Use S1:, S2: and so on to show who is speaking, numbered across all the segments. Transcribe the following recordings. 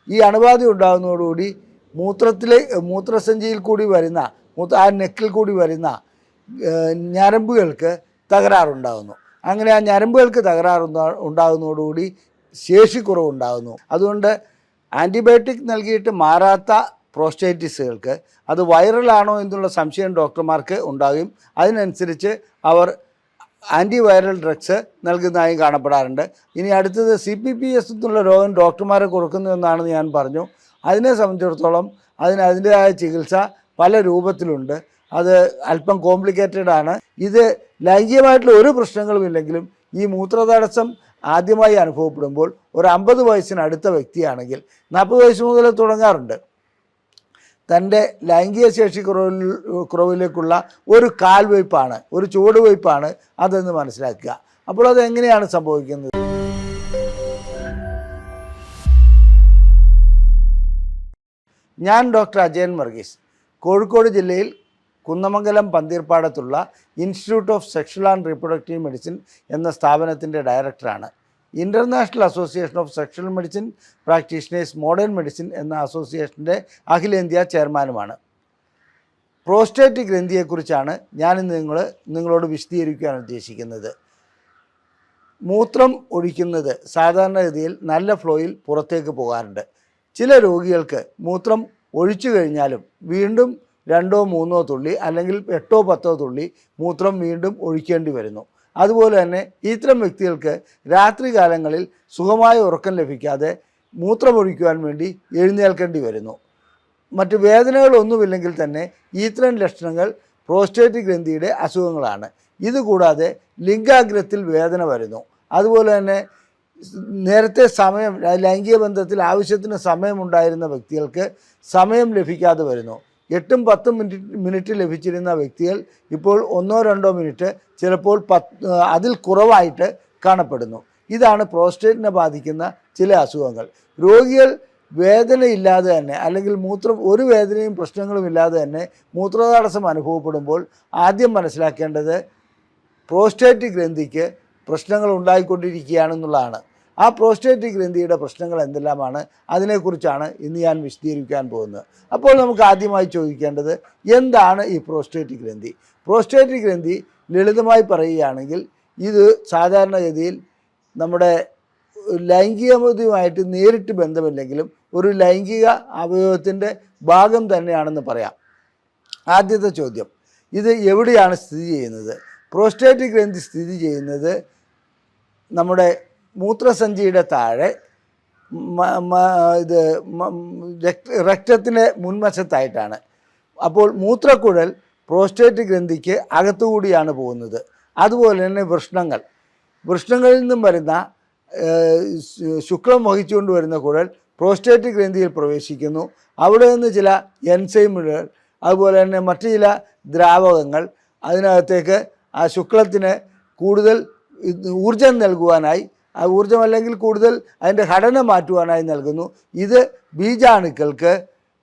S1: ഈ അണുബാധ ഉണ്ടാകുന്നതോടുകൂടി മൂത്രസഞ്ചിയിൽ കൂടി വരുന്ന ആ നെക്കിൽ കൂടി വരുന്ന ഞരമ്പുകൾക്ക് തകരാറുണ്ടാകുന്നു. അങ്ങനെ ആ ഞരമ്പുകൾക്ക് ഉണ്ടാകുന്നതോടുകൂടി ശേഷിക്കുറവുണ്ടാകുന്നു. അതുകൊണ്ട് ആൻറ്റിബയോട്ടിക് നൽകിയിട്ട് മാറാത്ത പ്രോസ്റ്റേറ്റിസുകൾക്ക് അത് വൈറലാണോ എന്നുള്ള സംശയം ഡോക്ടർമാർക്ക് ഉണ്ടാകും. അതിനനുസരിച്ച് അവർ ആൻറ്റിവൈറൽ ഡ്രഗ്സ് നൽകുന്നതായും കാണപ്പെടാറുണ്ട്. ഇനി അടുത്തത് CPPS എന്നുള്ള രോഗം ഡോക്ടർമാരെ കൊടുക്കുന്നതെന്നാണെന്ന് ഞാൻ പറഞ്ഞു. അതിനെ സംബന്ധിച്ചിടത്തോളം അതിൻ്റേതായ ചികിത്സ പല രൂപത്തിലുണ്ട്. അത് അല്പം കോംപ്ലിക്കേറ്റഡ് ആണ്. ഇത് ലൈംഗികമായിട്ടുള്ള ഒരു പ്രശ്നങ്ങളുമില്ലെങ്കിലും ഈ മൂത്രതടസ്സം ആദ്യമായി അനുഭവപ്പെടുമ്പോൾ ഒരു 50 വയസ്സിനടുത്ത വ്യക്തിയാണെങ്കിൽ 40 വയസ്സ് മുതൽ തുടങ്ങാറുണ്ട്. തൻ്റെ ലൈംഗിക ശേഷി കുറവിലേക്കുള്ള ഒരു കാൽവയ്പ്പാണ്, ഒരു ചുവടുവയ്പ്പാണ് അതെന്ന് മനസ്സിലാക്കുക. അപ്പോൾ അതെങ്ങനെയാണ് സംഭവിക്കുന്നത്? ഞാൻ ഡോക്ടർ അജയൻ വർഗീസ്, കോഴിക്കോട് ജില്ലയിൽ കുന്നമംഗലം പന്തീർപ്പാടത്തുള്ള institute of sexual and reproductive medicine എന്ന സ്ഥാപനത്തിൻ്റെ ഡയറക്ടറാണ്. International association of sexual medicine practitioners modern medicine എന്ന അസോസിയേഷൻ്റെ അഖിലേന്ത്യാ ചെയർമാനുമാണ്. പ്രോസ്റ്റേറ്റ് ഗ്രന്ഥിയെക്കുറിച്ചാണ് ഞാനിന്ന് നിങ്ങളോട് വിശദീകരിക്കാൻ ഉദ്ദേശിക്കുന്നത്. മൂത്രം ഒഴിക്കുന്നത് സാധാരണഗതിയിൽ നല്ല ഫ്ലോയിൽ പുറത്തേക്ക് പോകാറുണ്ട്. ചില രോഗികൾക്ക് മൂത്രം ഒഴിച്ചു കഴിഞ്ഞാലും വീണ്ടും 2 or 3 തുള്ളി അല്ലെങ്കിൽ 8 or 10 തുള്ളി മൂത്രം വീണ്ടും ഒഴിക്കേണ്ടി വരുന്നു. അതുപോലെ തന്നെ ഇത്തരം വ്യക്തികൾക്ക് രാത്രി കാലങ്ങളിൽ സുഖമായ ഉറക്കം ലഭിക്കാതെ മൂത്രമൊഴിക്കുവാൻ വേണ്ടി എഴുന്നേൽക്കേണ്ടി വരുന്നു. മറ്റ് വേദനകളൊന്നുമില്ലെങ്കിൽ തന്നെ ഇത്തരം ലക്ഷണങ്ങൾ പ്രോസ്റ്റേറ്റ് ഗ്രന്ഥിയുടെ അസുഖങ്ങളാണ്. ഇതുകൂടാതെ ലിംഗാഗ്രത്തിൽ വേദന വരുന്നു. അതുപോലെ തന്നെ നേരത്തെ ലൈംഗിക ബന്ധത്തിൽ ആവശ്യത്തിന് സമയമുണ്ടായിരുന്ന വ്യക്തികൾക്ക് സമയം ലഭിക്കാതെ വരുന്നു. 8-10 മിനിറ്റ് ലഭിച്ചിരുന്ന വ്യക്തികൾ ഇപ്പോൾ 1-2 മിനിറ്റ്, ചിലപ്പോൾ അതിൽ കുറവായിട്ട് കാണപ്പെടുന്നു. ഇതാണ് പ്രോസ്റ്റേറ്റിനെ ബാധിക്കുന്ന ചില അസുഖങ്ങൾ. രോഗികൾ വേദനയില്ലാതെ തന്നെ അല്ലെങ്കിൽ ഒരു വേദനയും പ്രശ്നങ്ങളും ഇല്ലാതെ തന്നെ മൂത്രതടസ്സം അനുഭവപ്പെടുമ്പോൾ ആദ്യം മനസ്സിലാക്കേണ്ടത് പ്രോസ്റ്റേറ്റ് ഗ്രന്ഥിക്ക് പ്രശ്നങ്ങൾ ഉണ്ടായിക്കൊണ്ടിരിക്കുകയാണെന്നുള്ളതാണ്. ആ പ്രോസ്റ്റേറ്റ് ഗ്രന്ഥിയുടെ പ്രശ്നങ്ങൾ എന്തെല്ലാമാണ്, അതിനെക്കുറിച്ചാണ് ഇന്ന് ഞാൻ വിശദീകരിക്കാൻ പോകുന്നത്. അപ്പോൾ നമുക്ക് ആദ്യമായി ചോദിക്കേണ്ടത്, എന്താണ് ഈ പ്രോസ്റ്റേറ്റ് ഗ്രന്ഥി? പ്രോസ്റ്റേറ്റ് ഗ്രന്ഥി ലളിതമായി പറയുകയാണെങ്കിൽ ഇത് സാധാരണഗതിയിൽ നമ്മുടെ ലൈംഗികതയുമായിട്ട് നേരിട്ട് ബന്ധമില്ലെങ്കിലും ഒരു ലൈംഗിക അവയവത്തിൻ്റെ ഭാഗം തന്നെയാണെന്ന് പറയാം. ആദ്യത്തെ ചോദ്യം, ഇത് എവിടെയാണ് സ്ഥിതി ചെയ്യുന്നത്? പ്രോസ്റ്റേറ്റ് ഗ്രന്ഥി സ്ഥിതി ചെയ്യുന്നത് നമ്മുടെ മൂത്രസഞ്ചിയുടെ താഴെ രക്തത്തിൻ്റെ മുൻവശത്തായിട്ടാണ്. അപ്പോൾ മൂത്രക്കുഴൽ പ്രോസ്റ്റേറ്റ് ഗ്രന്ഥിക്ക് അകത്തുകൂടിയാണ് പോകുന്നത്. അതുപോലെ തന്നെ വൃഷ്ണങ്ങളിൽ നിന്നും വരുന്ന ശുക്ലം വഹിച്ചുകൊണ്ട് വരുന്ന കുഴൽ പ്രോസ്റ്റേറ്റ് ഗ്രന്ഥിയിൽ പ്രവേശിക്കുന്നു. അവിടെ നിന്ന് ചില എൻസൈമുകൾ, അതുപോലെ തന്നെ മറ്റു ചില ദ്രാവകങ്ങൾ അതിനകത്തേക്ക് ആ ശുക്ലത്തിന് കൂടുതൽ ഊർജം നൽകുവാനായി, ആ ഊർജം അല്ലെങ്കിൽ കൂടുതൽ അതിൻ്റെ ഘടന മാറ്റുവാനായി നൽകുന്നു. ഇത് ബീജാണുക്കൾക്ക്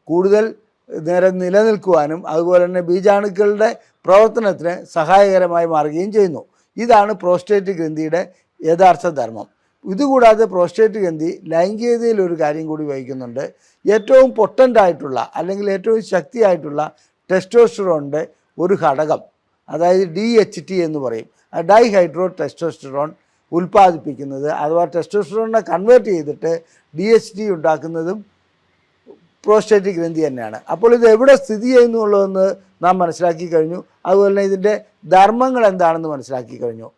S1: കൂടുതൽ നേരം നിലനിൽക്കുവാനും അതുപോലെ തന്നെ ബീജാണുക്കളുടെ പ്രവർത്തനത്തിന് സഹായകരമായി മാറുകയും ചെയ്യുന്നു. ഇതാണ് പ്രോസ്റ്റേറ്റ് ഗ്രന്ഥിയുടെ യഥാർത്ഥ ധർമ്മം. ഇതുകൂടാതെ പ്രോസ്റ്റേറ്റ് ഗ്രന്ഥി ലൈംഗികതയിൽ ഒരു കാര്യം കൂടി വഹിക്കുന്നുണ്ട്. ഏറ്റവും പൊട്ടൻ്റായിട്ടുള്ള അല്ലെങ്കിൽ ഏറ്റവും ശക്തിയായിട്ടുള്ള ടെസ്റ്റോസ്റ്ററോണിൻ്റെ ഒരു ഘടകം, അതായത് DHT എന്ന് പറയും, ഡൈഹൈഡ്രോ ടെസ്റ്റോസ്റ്ററോൺ ഉൽപ്പാദിപ്പിക്കുന്നത് അഥവാ ടെസ്റ്റോസ്റ്ററോണിനെ കൺവേർട്ട് ചെയ്തിട്ട് DHT ഉണ്ടാക്കുന്നതും പ്രോസ്റ്റേറ്റ് ഗ്രന്ഥി തന്നെയാണ്. അപ്പോൾ ഇത് എവിടെ സ്ഥിതി ചെയ്യുന്നുള്ളതെന്ന് നാം മനസ്സിലാക്കി കഴിഞ്ഞു. അതുപോലെ തന്നെ ഇതിൻ്റെ ധർമ്മങ്ങൾ എന്താണെന്ന് മനസ്സിലാക്കി കഴിഞ്ഞു.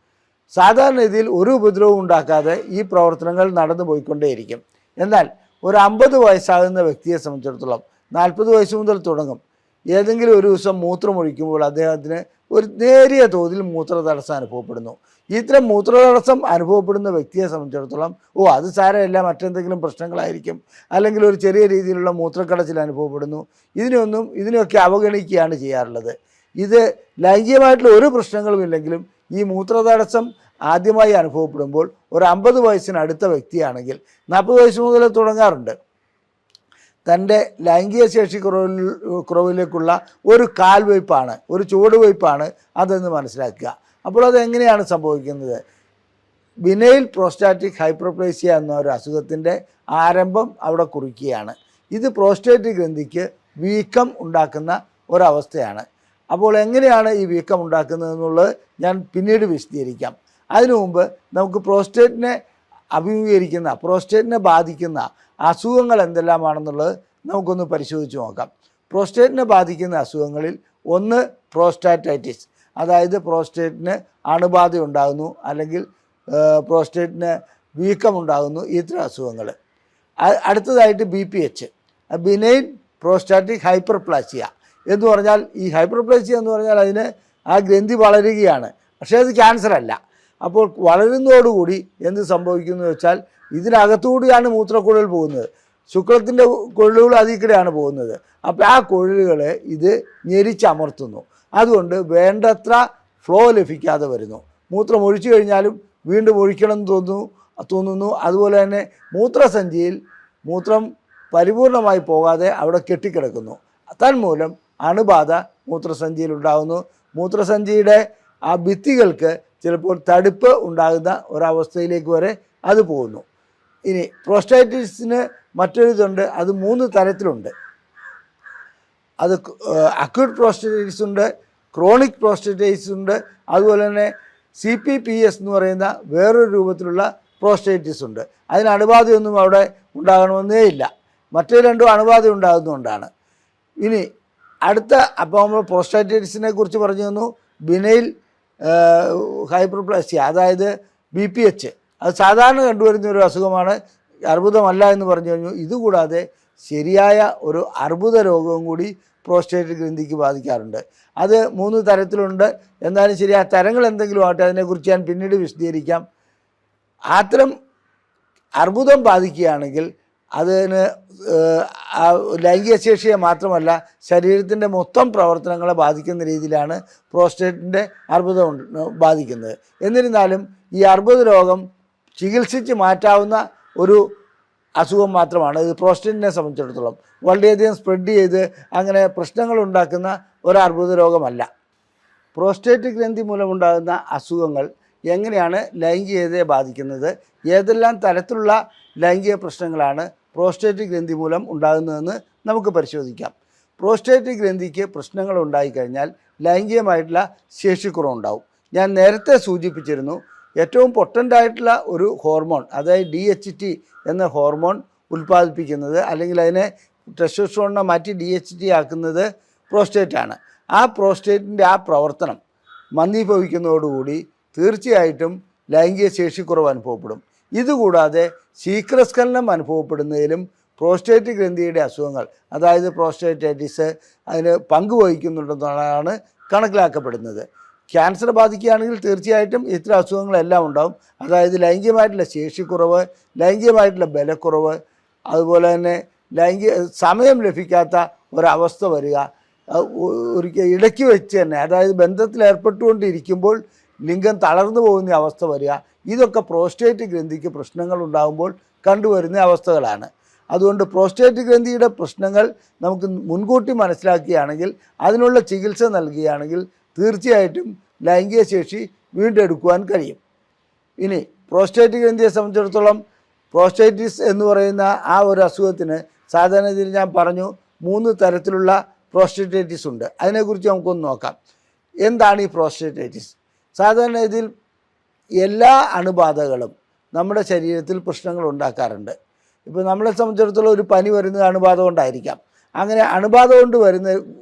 S1: സാധാരണ രീതിയിൽ ഒരു ഉപദ്രവവും ഉണ്ടാക്കാതെ ഈ പ്രവർത്തനങ്ങൾ നടന്നു പോയിക്കൊണ്ടേയിരിക്കും. എന്നാൽ ഒരു 50 വയസ്സാകുന്ന വ്യക്തിയെ സംബന്ധിച്ചിടത്തോളം 40 വയസ്സ് മുതൽ തുടങ്ങും. ഏതെങ്കിലും ഒരു ദിവസം മൂത്രമൊഴിക്കുമ്പോൾ അദ്ദേഹത്തിന് ഒരു നേരിയ തോതിൽ മൂത്രതടസ്സം അനുഭവപ്പെടുന്നു. ഇത്തരം മൂത്രതടസ്സം അനുഭവപ്പെടുന്ന വ്യക്തിയെ സംബന്ധിച്ചിടത്തോളം അത് സാരമില്ല, മറ്റെന്തെങ്കിലും പ്രശ്നങ്ങളായിരിക്കും, അല്ലെങ്കിൽ ഒരു ചെറിയ രീതിയിലുള്ള മൂത്രക്കടച്ചിൽ അനുഭവപ്പെടുന്നു, ഇതിനെയൊക്കെ അവഗണിക്കുകയാണ് ചെയ്യാറുള്ളത്. ഇത് ലൈംഗികമായിട്ടുള്ള ഒരു പ്രശ്നങ്ങളുമില്ലെങ്കിലും ഈ മൂത്രതടസ്സം ആദ്യമായി അനുഭവപ്പെടുമ്പോൾ ഒരു 50 വയസ്സിനടുത്ത വ്യക്തിയാണെങ്കിൽ 40 വയസ്സ് മുതൽ തുടങ്ങാറുണ്ട്. തൻ്റെ ലൈംഗിക ശേഷി കുറവിലേക്കുള്ള ഒരു കാൽവയ്പ്പാണ്, ഒരു ചുവടുവയ്പ്പാണ് അതെന്ന് മനസ്സിലാക്കുക. അപ്പോൾ അതെങ്ങനെയാണ് സംഭവിക്കുന്നത്? ബിനൈൽ പ്രോസ്റ്റാറ്റിക് ഹൈപ്പർപ്ലേസിയ എന്ന ഒരു അസുഖത്തിൻ്റെ ആരംഭം അവിടെ കുറിക്കുകയാണ്. ഇത് പ്രോസ്റ്റേറ്റ് ഗ്രന്ഥിക്ക് വീക്കം ഉണ്ടാക്കുന്ന ഒരവസ്ഥയാണ്. അപ്പോൾ എങ്ങനെയാണ് ഈ വീക്കം ഉണ്ടാക്കുന്നതെന്നുള്ളത് ഞാൻ പിന്നീട് വിശദീകരിക്കാം. അതിനു മുമ്പ് നമുക്ക് പ്രോസ്റ്റേറ്റിനെ ബാധിക്കുന്ന അസുഖങ്ങൾ എന്തെല്ലാമാണെന്നുള്ളത് നമുക്കൊന്ന് പരിശോധിച്ച് നോക്കാം. പ്രോസ്റ്റേറ്റിനെ ബാധിക്കുന്ന അസുഖങ്ങളിൽ ഒന്ന് പ്രോസ്റ്റാറ്റൈറ്റിസ്, അതായത് പ്രോസ്റ്റേറ്റിന് അണുബാധ ഉണ്ടാകുന്നു അല്ലെങ്കിൽ പ്രോസ്റ്റേറ്റിന് വീക്കമുണ്ടാകുന്നു, ഇത്തരം അസുഖങ്ങൾ. അടുത്തതായിട്ട് BPH, ബിനൈൻ പ്രോസ്റ്റാറ്റിക് ഹൈപ്പർപ്ലാസിയ എന്ന് പറഞ്ഞാൽ, ഈ ഹൈപ്പർപ്ലാസിയ എന്ന് പറഞ്ഞാൽ അതിന് ആ ഗ്രന്ഥി വളരുകയാണ്, പക്ഷേ അത് ക്യാൻസർ അല്ല. അപ്പോൾ വളരുന്നതോടുകൂടി എന്ത് സംഭവിക്കുന്നു വെച്ചാൽ ഇതിനകത്തുകൂടിയാണ് മൂത്രക്കുഴൽ പോകുന്നത്, ശുക്ലത്തിൻ്റെ കുഴലുകൾ അതിൽ കൂടെയാണ് പോകുന്നത്. അപ്പോൾ ആ കുഴലുകളെ ഇത് ഞെരിച്ചമർത്തുന്നു. അതുകൊണ്ട് വേണ്ടത്ര ഫ്ലോ ലഭിക്കാതെ വരുന്നു. മൂത്രം ഒഴിച്ചു കഴിഞ്ഞാലും വീണ്ടും ഒഴിക്കണം എന്ന് തോന്നുന്നു. അതുപോലെ തന്നെ മൂത്രസഞ്ചിയിൽ മൂത്രം പരിപൂർണമായി പോകാതെ അവിടെ കെട്ടിക്കിടക്കുന്നു. തന്മൂലം അണുബാധ മൂത്രസഞ്ചിയിൽ ഉണ്ടാകുന്നു. മൂത്രസഞ്ചിയുടെ ആ ഭിത്തികൾക്ക് ചിലപ്പോൾ തടിപ്പ് ഉണ്ടാകുന്ന ഒരവസ്ഥയിലേക്ക് വരെ അത് പോകുന്നു. ഇനി പ്രോസ്റ്റൈറ്റിസിന് മറ്റൊരിതുണ്ട്, അത് 3 തരത്തിലുണ്ട്. അത് അക്യൂട്ട് പ്രോസ്റ്റൈറ്റിസ് ഉണ്ട്, ക്രോണിക് പ്രോസ്റ്റൈറ്റിസ് ഉണ്ട്, അതുപോലെ തന്നെ CPPS എന്ന് പറയുന്ന വേറൊരു രൂപത്തിലുള്ള പ്രോസ്റ്റൈറ്റിസ് ഉണ്ട്. അതിന് അണുബാധയൊന്നും അവിടെ ഉണ്ടാകണമെന്നേ ഇല്ല. മറ്റേ രണ്ടും അണുബാധ ഉണ്ടാകുന്നതുകൊണ്ടാണ്. ഇനി അടുത്ത, അപ്പോൾ നമ്മൾ പ്രോസ്റ്റൈറ്റിസിനെ കുറിച്ച് പറഞ്ഞു തന്നു. ബിനൈൽ ഹൈപ്പർപ്ലാസിയ, അതായത് BPH, അത് സാധാരണ കണ്ടുവരുന്ന ഒരു അസുഖമാണ്, അർബുദമല്ല എന്ന് പറഞ്ഞു കഴിഞ്ഞു. ഇതുകൂടാതെ ശരിയായ ഒരു അർബുദ രോഗവും കൂടി പ്രോസ്റ്റേറ്റ് ഗ്രന്ഥിക്ക് ബാധിക്കാറുണ്ട്. അത് 3 തരത്തിലുണ്ട്. എന്നാലും ശരി, ആ തരങ്ങൾ എന്തെങ്കിലും ആട്ടെ, അതിനെക്കുറിച്ച് ഞാൻ പിന്നീട് വിശദീകരിക്കാം. അത്തരം അർബുദം ബാധിക്കുകയാണെങ്കിൽ അതിന് ലൈംഗിക ശേഷിയെ മാത്രമല്ല ശരീരത്തിൻ്റെ മൊത്തം പ്രവർത്തനങ്ങളെ ബാധിക്കുന്ന രീതിയിലാണ് പ്രോസ്റ്റേറ്റിൻ്റെ അർബുദം ബാധിക്കുന്നത്. എന്നിരുന്നാലും ഈ അർബുദ രോഗം ചികിത്സിച്ച് മാറ്റാവുന്ന ഒരു അസുഖം മാത്രമാണ് ഇത്. പ്രോസ്റ്റേറ്റിനെ സംബന്ധിച്ചിടത്തോളം വളരെയധികം സ്പ്രെഡ് ചെയ്ത് അങ്ങനെ പ്രശ്നങ്ങൾ ഉണ്ടാക്കുന്ന ഒരു അർബുദ രോഗമല്ല. പ്രോസ്റ്റേറ്റ് ഗ്രന്ഥി മൂലമുണ്ടാകുന്ന അസുഖങ്ങൾ എങ്ങനെയാണ് ലൈംഗികതയെ ബാധിക്കുന്നത്, ഏതെല്ലാം തരത്തിലുള്ള ലൈംഗിക പ്രശ്നങ്ങളാണ് പ്രോസ്റ്റേറ്റ് ഗ്രന്ഥി മൂലം ഉണ്ടാകുന്നതെന്ന് നമുക്ക് പരിശോധിക്കാം. പ്രോസ്റ്റേറ്റ് ഗ്രന്ഥിക്ക് പ്രശ്നങ്ങൾ ഉണ്ടായിക്കഴിഞ്ഞാൽ ലൈംഗികമായിട്ടുള്ള ശേഷിക്കുറവുണ്ടാവും. ഞാൻ നേരത്തെ സൂചിപ്പിച്ചിരുന്നു, ഏറ്റവും പൊട്ടൻ്റായിട്ടുള്ള ഒരു ഹോർമോൺ, അതായത് DHT എന്ന ഹോർമോൺ ഉൽപ്പാദിപ്പിക്കുന്നത്, അല്ലെങ്കിൽ അതിനെ ടെസ്റ്റോസ്റ്ററോണിനെ മാറ്റി DHT ആക്കുന്നത് പ്രോസ്റ്റേറ്റാണ്. ആ പ്രോസ്റ്റേറ്റിൻ്റെ ആ പ്രവർത്തനം മന്ദീഭവിക്കുന്നതോടുകൂടി തീർച്ചയായിട്ടും ലൈംഗിക ശേഷിക്കുറവ് അനുഭവപ്പെടും. ഇതുകൂടാതെ ശീഘ്രസ്ഖലനം അനുഭവപ്പെടുന്നതിലും പ്രോസ്റ്റേറ്റ് ഗ്രന്ഥിയുടെ അസുഖങ്ങൾ, അതായത് പ്രോസ്റ്റേറ്റൈറ്റിസ്, അതിന് പങ്കുവഹിക്കുന്നുണ്ടെന്നാണ് കണക്കിലാക്കപ്പെടുന്നത്. ക്യാൻസർ ബാധിക്കുകയാണെങ്കിൽ തീർച്ചയായിട്ടും ഇത്തരം അസുഖങ്ങളെല്ലാം ഉണ്ടാകും. അതായത് ലൈംഗികമായിട്ടുള്ള ശേഷിക്കുറവ്, ലൈംഗികമായിട്ടുള്ള ബലക്കുറവ്, അതുപോലെ തന്നെ സമയം ലഭിക്കാത്ത ഒരവസ്ഥ വരിക, ഒരിക്കൽ ഇടയ്ക്ക് വെച്ച് തന്നെ, അതായത് ബന്ധത്തിൽ ഏർപ്പെട്ടുകൊണ്ടിരിക്കുമ്പോൾ ലിംഗം തളർന്നു പോകുന്ന അവസ്ഥ വരിക, ഇതൊക്കെ പ്രോസ്റ്റേറ്റ് ഗ്രന്ഥിക്ക് പ്രശ്നങ്ങൾ ഉണ്ടാകുമ്പോൾ കണ്ടുവരുന്ന അവസ്ഥകളാണ്. അതുകൊണ്ട് പ്രോസ്റ്റേറ്റ് ഗ്രന്ഥിയുടെ പ്രശ്നങ്ങൾ നമുക്ക് മുൻകൂട്ടി മനസ്സിലാക്കുകയാണെങ്കിൽ, അതിനുള്ള ചികിത്സ നൽകുകയാണെങ്കിൽ തീർച്ചയായിട്ടും ലൈംഗിക ശേഷി വീണ്ടെടുക്കുവാൻ കഴിയും. ഇനി പ്രോസ്റ്റേറ്റ് ഗ്രന്ഥിയെ സംബന്ധിച്ചിടത്തോളം പ്രോസ്റ്റൈറ്റിസ് എന്ന് പറയുന്ന ആ ഒരു അസുഖത്തിന് സാധാരണ ഇതിൽ ഞാൻ പറഞ്ഞു 3 തരത്തിലുള്ള പ്രോസ്റ്റേറ്റൈറ്റിസ് ഉണ്ട്. അതിനെക്കുറിച്ച് നമുക്കൊന്ന് നോക്കാം. എന്താണ് ഈ പ്രോസ്റ്റേറ്റൈറ്റിസ്? സാധാരണ ഇതിൽ എല്ലാ അണുബാധകളും നമ്മുടെ ശരീരത്തിൽ പ്രശ്നങ്ങൾ ഉണ്ടാക്കാറുണ്ട്. ഇപ്പോൾ നമ്മളെ സംബന്ധിച്ചിടത്തോളം ഒരു പനി വരുന്നത് അണുബാധ കൊണ്ടായിരിക്കാം. അങ്ങനെ അണുബാധ കൊണ്ട് വരുന്ന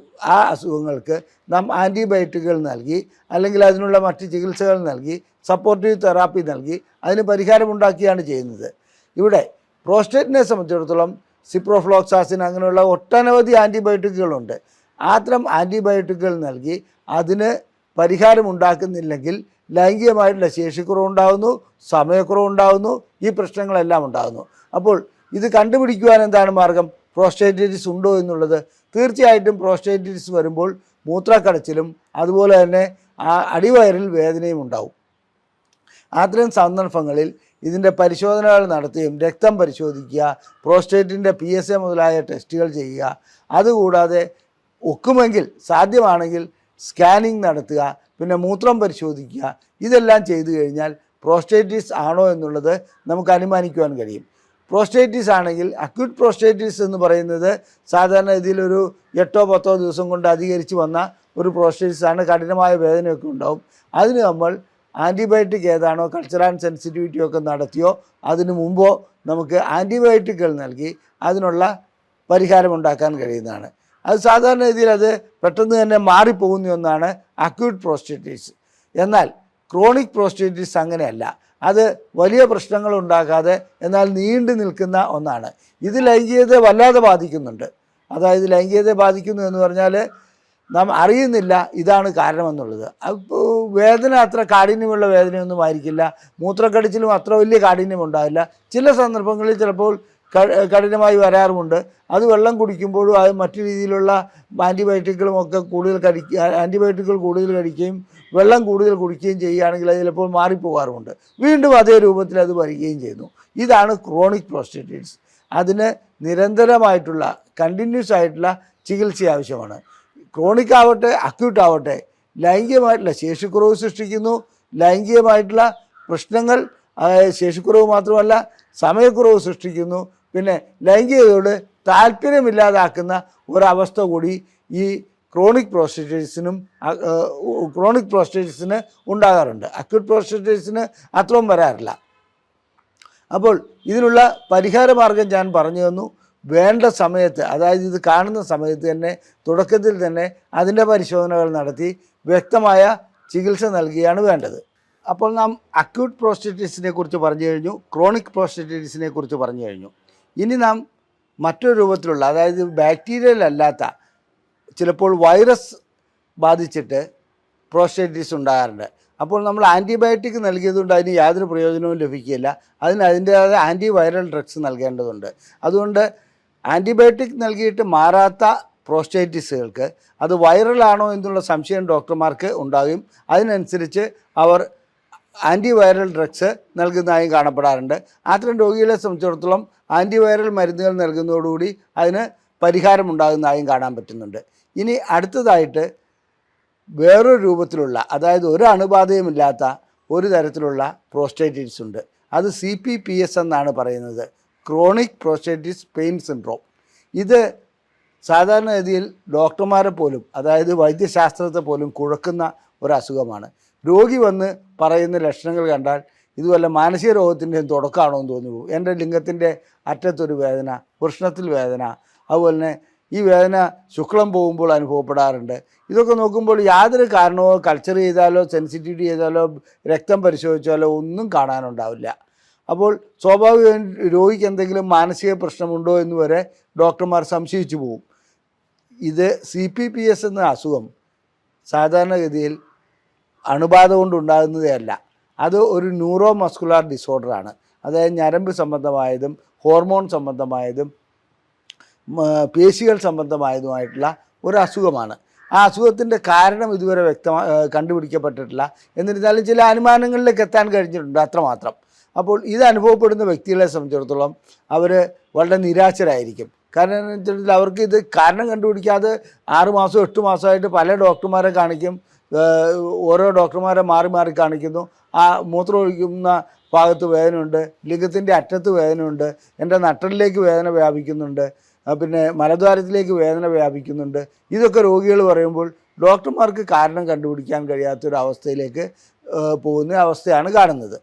S1: ആ അസുഖങ്ങൾക്ക് നാം ആൻറ്റിബയോട്ടിക്കുകൾ നൽകി, അല്ലെങ്കിൽ അതിനുള്ള മറ്റ് ചികിത്സകൾ നൽകി, സപ്പോർട്ടീവ് തെറാപ്പി നൽകി അതിന് പരിഹാരമുണ്ടാക്കുകയാണ് ചെയ്യുന്നത്. ഇവിടെ പ്രോസ്റ്റേറ്റിനെ സംബന്ധിച്ചിടത്തോളം സിപ്രോഫ്ലോക്സാസിൻ അങ്ങനെയുള്ള ഒട്ടനവധി ആൻറ്റിബയോട്ടിക്കുകളുണ്ട്. അത്തരം ആൻറ്റിബയോട്ടിക്കുകൾ നൽകി അതിന് പരിഹാരമുണ്ടാക്കുന്നില്ലെങ്കിൽ ലൈംഗികമായിട്ടുള്ള ശേഷിക്കുറവുണ്ടാകുന്നു, സമയക്കുറവുണ്ടാകുന്നു, ഈ പ്രശ്നങ്ങളെല്ലാം ഉണ്ടാകുന്നു. അപ്പോൾ ഇത് കണ്ടുപിടിക്കുവാൻ എന്താണ് മാർഗം? പ്രോസ്റ്റേറ്റൈറ്റിസ് ഉണ്ടോ എന്നുള്ളത്. തീർച്ചയായിട്ടും പ്രോസ്റ്റേറ്റൈറ്റിസ് വരുമ്പോൾ മൂത്രക്കടച്ചിലും അതുപോലെ തന്നെ അടിവയറിൽ വേദനയും ഉണ്ടാവും. അത്തരം സന്ദർഭങ്ങളിൽ ഇതിൻ്റെ പരിശോധനകൾ നടത്തുകയും രക്തം പരിശോധിക്കുക, പ്രോസ്റ്റേറ്റിൻ്റെ PSA മുതലായ ടെസ്റ്റുകൾ ചെയ്യുക, അതുകൂടാതെ ഒക്കുമെങ്കിൽ സാധ്യമാണെങ്കിൽ സ്കാനിങ് നടത്തുക, പിന്നെ മൂത്രം പരിശോധിക്കുക. ഇതെല്ലാം ചെയ്തു കഴിഞ്ഞാൽ പ്രോസ്റ്റേറ്റിസ് ആണോ എന്നുള്ളത് നമുക്ക് അനുമാനിക്കുവാൻ കഴിയും. പ്രോസ്റ്റേറ്റിസ് ആണെങ്കിൽ അക്യൂട്ട് പ്രോസ്റ്റേറ്റിസ് എന്ന് പറയുന്നത് സാധാരണ ഇതിലൊരു 8-10 ദിവസം കൊണ്ട് അധികരിച്ച് വന്ന ഒരു പ്രോസ്റ്റേറ്റിസ് ആണ്. കഠിനമായ വേദനയൊക്കെ ഉണ്ടാവും. അതിന് നമ്മൾ ആൻറ്റിബയോട്ടിക് ഏതാണോ കൾച്ചർ ആൻഡ് സെൻസിറ്റിവിറ്റി ഒക്കെ നടത്തിയോ അതിനു മുമ്പോ നമുക്ക് ആൻറ്റിബയോട്ടിക്കുകൾ നൽകി അതിനുള്ള പരിഹാരമുണ്ടാക്കാൻ കഴിയുന്നതാണ്. അത് സാധാരണ രീതിയിൽ അത് പെട്ടെന്ന് തന്നെ മാറിപ്പോകുന്ന ഒന്നാണ് അക്യൂട്ട് പ്രോസ്റ്റേറ്റിസ്. എന്നാൽ ക്രോണിക് പ്രോസ്റ്റേറ്റിസ് അങ്ങനെയല്ല. അത് വലിയ പ്രശ്നങ്ങൾ ഉണ്ടാക്കാതെ എന്നാൽ നീണ്ടു നിൽക്കുന്ന ഒന്നാണ്. ഇത് ലൈംഗികതയെ വല്ലാതെ ബാധിക്കുന്നുണ്ട്. അതായത് ലൈംഗികതയെ ബാധിക്കുന്നു എന്ന് പറഞ്ഞാൽ നാം അറിയുന്നില്ല ഇതാണ് കാരണമെന്നുള്ളത്. അപ്പോൾ വേദന അത്ര കാഠിന്യമുള്ള വേദനയൊന്നും ആയിരിക്കില്ല. മൂത്രക്കടിച്ചിലും അത്ര വലിയ കാഠിന്യം ഉണ്ടാവില്ല. ചില സന്ദർഭങ്ങളിൽ ചിലപ്പോൾ കഠിനമായി വരാറുമുണ്ട്. അത് വെള്ളം കുടിക്കുമ്പോഴും അത് മറ്റു രീതിയിലുള്ള ആൻറ്റിബയോട്ടിക്കുകളും ഒക്കെ ആൻറ്റിബയോട്ടിക്കുകൾ കൂടുതൽ കഴിക്കുകയും വെള്ളം കൂടുതൽ കുടിക്കുകയും ചെയ്യുകയാണെങ്കിൽ അത് ചിലപ്പോൾ മാറിപ്പോകാറുമുണ്ട്. വീണ്ടും അതേ രൂപത്തിൽ അത് വരികയും ചെയ്യുന്നു. ഇതാണ് ക്രോണിക് പ്രോസ്റ്റേറ്റിസ്. അതിന് നിരന്തരമായിട്ടുള്ള കണ്ടിന്യൂസ് ആയിട്ടുള്ള ചികിത്സ ആവശ്യമാണ്. ക്രോണിക് ആവട്ടെ അക്യൂട്ട് ആവട്ടെ ലൈംഗികമായിട്ടുള്ള ശേഷിക്കുറവ് സൃഷ്ടിക്കുന്നു. ലൈംഗികമായിട്ടുള്ള പ്രശ്നങ്ങൾ ശേഷിക്കുറവ് മാത്രമല്ല സമയക്കുറവ് സൃഷ്ടിക്കുന്നു. പിന്നെ ലൈംഗികതയോട് താല്പര്യമില്ലാതാക്കുന്ന ഒരവസ്ഥ കൂടി ഈ ക്രോണിക് പ്രോസ്റ്റേറ്റിസിന് ഉണ്ടാകാറുണ്ട്. അക്യൂട്ട് പ്രോസ്റ്റേറ്റിസിന് അത്രയും വരാറില്ല. അപ്പോൾ ഇതിനുള്ള പരിഹാര മാർഗം ഞാൻ പറഞ്ഞു തന്നു. വേണ്ട സമയത്ത്, അതായത് ഇത് കാണുന്ന സമയത്ത് തന്നെ തുടക്കത്തിൽ തന്നെ അതിൻ്റെ പരിശോധനകൾ നടത്തി വ്യക്തമായ ചികിത്സ നൽകുകയാണ് വേണ്ടത്. അപ്പോൾ നാം അക്യൂട്ട് പ്രോസ്റ്റേറ്റിസിനെ കുറിച്ച് പറഞ്ഞു കഴിഞ്ഞു, ക്രോണിക് പ്രോസ്റ്റേറ്റിസിനെ കുറിച്ച് പറഞ്ഞു കഴിഞ്ഞു. ഇനി നാം മറ്റൊരു രൂപത്തിലുള്ള, അതായത് ബാക്ടീരിയൽ അല്ലാത്ത, ചിലപ്പോൾ വൈറസ് ബാധിച്ചിട്ട് പ്രോസ്റ്റേറ്റിസ് ഉണ്ടാകാറുണ്ട്. അപ്പോൾ നമ്മൾ ആൻറ്റിബയോട്ടിക് നൽകിയതുകൊണ്ട് അതിന് യാതൊരു പ്രയോജനവും ലഭിക്കില്ല. അതിൻ്റേതായ ആൻറ്റിവൈറൽ ഡ്രഗ്സ് നൽകേണ്ടതുണ്ട്. അതുകൊണ്ട് ആൻറ്റിബയോട്ടിക് നൽകിയിട്ട് മാറാത്ത പ്രോസ്റ്റേറ്റിസുകൾക്ക് അത് വൈറലാണോ എന്നുള്ള സംശയം ഡോക്ടർമാർക്ക് ഉണ്ടാകും. അതിനനുസരിച്ച് അവർ ആൻറ്റിവൈറൽ ഡ്രഗ്സ് നൽകുന്നതായും കാണപ്പെടാറുണ്ട്. അത്തരം രോഗികളെ സംബന്ധിച്ചിടത്തോളം ആൻറ്റിവൈറൽ മരുന്നുകൾ നൽകുന്നതോടുകൂടി അതിന് പരിഹാരമുണ്ടാകുന്നതായും കാണാൻ പറ്റുന്നുണ്ട്. ഇനി അടുത്തതായിട്ട് വേറൊരു രൂപത്തിലുള്ള, അതായത് ഒരു അണുബാധയുമില്ലാത്ത ഒരു തരത്തിലുള്ള പ്രോസ്റ്റേറ്റിസ് ഉണ്ട്. അത് CPPS എന്നാണ് പറയുന്നത്, ക്രോണിക് പ്രോസ്റ്റേറ്റിസ് പെയിൻ സിൻഡ്രോം. ഇത് സാധാരണഗതിയിൽ ഡോക്ടർമാരെ പോലും, അതായത് വൈദ്യശാസ്ത്രത്തെ പോലും കുഴക്കുന്ന ഒരു അസുഖമാണ്. രോഗി വന്ന് പറയുന്ന ലക്ഷണങ്ങൾ കണ്ടാൽ ഇത് വല്ല മാനസിക രോഗത്തിൻ്റെയും തുടക്കമാണോ എന്ന് തോന്നി പോകും. എൻ്റെ ലിംഗത്തിൻ്റെ അറ്റത്തൊരു വേദന, വൃഷ്ണത്തിൽ വേദന, അതുപോലെ തന്നെ ഈ വേദന ശുക്ലം പോകുമ്പോൾ അനുഭവപ്പെടാറുണ്ട്. ഇതൊക്കെ നോക്കുമ്പോൾ യാതൊരു കാരണമോ കൾച്ചർ ചെയ്താലോ സെൻസിറ്റിവിറ്റി ചെയ്താലോ രക്തം പരിശോധിച്ചാലോ ഒന്നും കാണാനുണ്ടാവില്ല. അപ്പോൾ സ്വാഭാവികമായും രോഗിക്ക് എന്തെങ്കിലും മാനസിക പ്രശ്നമുണ്ടോ എന്ന് വരെ ഡോക്ടർമാർ സംശയിച്ചു പോകും. ഇത് CPPS എന്ന അസുഖം സാധാരണഗതിയിൽ അണുബാധ കൊണ്ടുണ്ടാകുന്നതേ അല്ല. അത് ഒരു ന്യൂറോ മസ്കുലാർ ഡിസോർഡറാണ്. അതായത് ഞരമ്പ് സംബന്ധമായതും ഹോർമോൺ സംബന്ധമായതും പേശികൾ സംബന്ധമായതുമായിട്ടുള്ള ഒരു അസുഖമാണ്. ആ അസുഖത്തിൻ്റെ കാരണം ഇതുവരെ കണ്ടുപിടിക്കപ്പെട്ടിട്ടില്ല. എന്നിരുന്നാലും ചില അനുമാനങ്ങളിലേക്ക് എത്താൻ കഴിഞ്ഞിട്ടുണ്ട്, അത്രമാത്രം. അപ്പോൾ ഇത് അനുഭവപ്പെടുന്ന വ്യക്തികളെ സംബന്ധിച്ചിടത്തോളം അവർ വളരെ നിരാശരായിരിക്കും. കാരണം എന്ന് വെച്ചിട്ടുണ്ടെങ്കിൽ അവർക്ക് ഇത് കാരണം കണ്ടുപിടിക്കാതെ 6 മാസം 8 മാസമായിട്ട് പല ഡോക്ടർമാരെ കാണിക്കും. ഓരോ ഡോക്ടർമാരെ മാറി മാറി കാണിക്കുന്നു. ആ മൂത്രം ഒഴിക്കുന്ന ഭാഗത്ത് വേദനയുണ്ട്, ലിംഗത്തിൻ്റെ അറ്റത്ത് വേദനയുണ്ട്, എൻ്റെ നട്ടലിലേക്ക് വേദന വ്യാപിക്കുന്നുണ്ട്, പിന്നെ മലദ്വാരത്തിലേക്ക് വേദന വ്യാപിക്കുന്നുണ്ട്. ഇതൊക്കെ രോഗികൾ പറയുമ്പോൾ ഡോക്ടർമാർക്ക് കാരണം കണ്ടുപിടിക്കാൻ കഴിയാത്തൊരവസ്ഥയിലേക്ക് പോകുന്ന അവസ്ഥയാണ് കാണുന്നത്.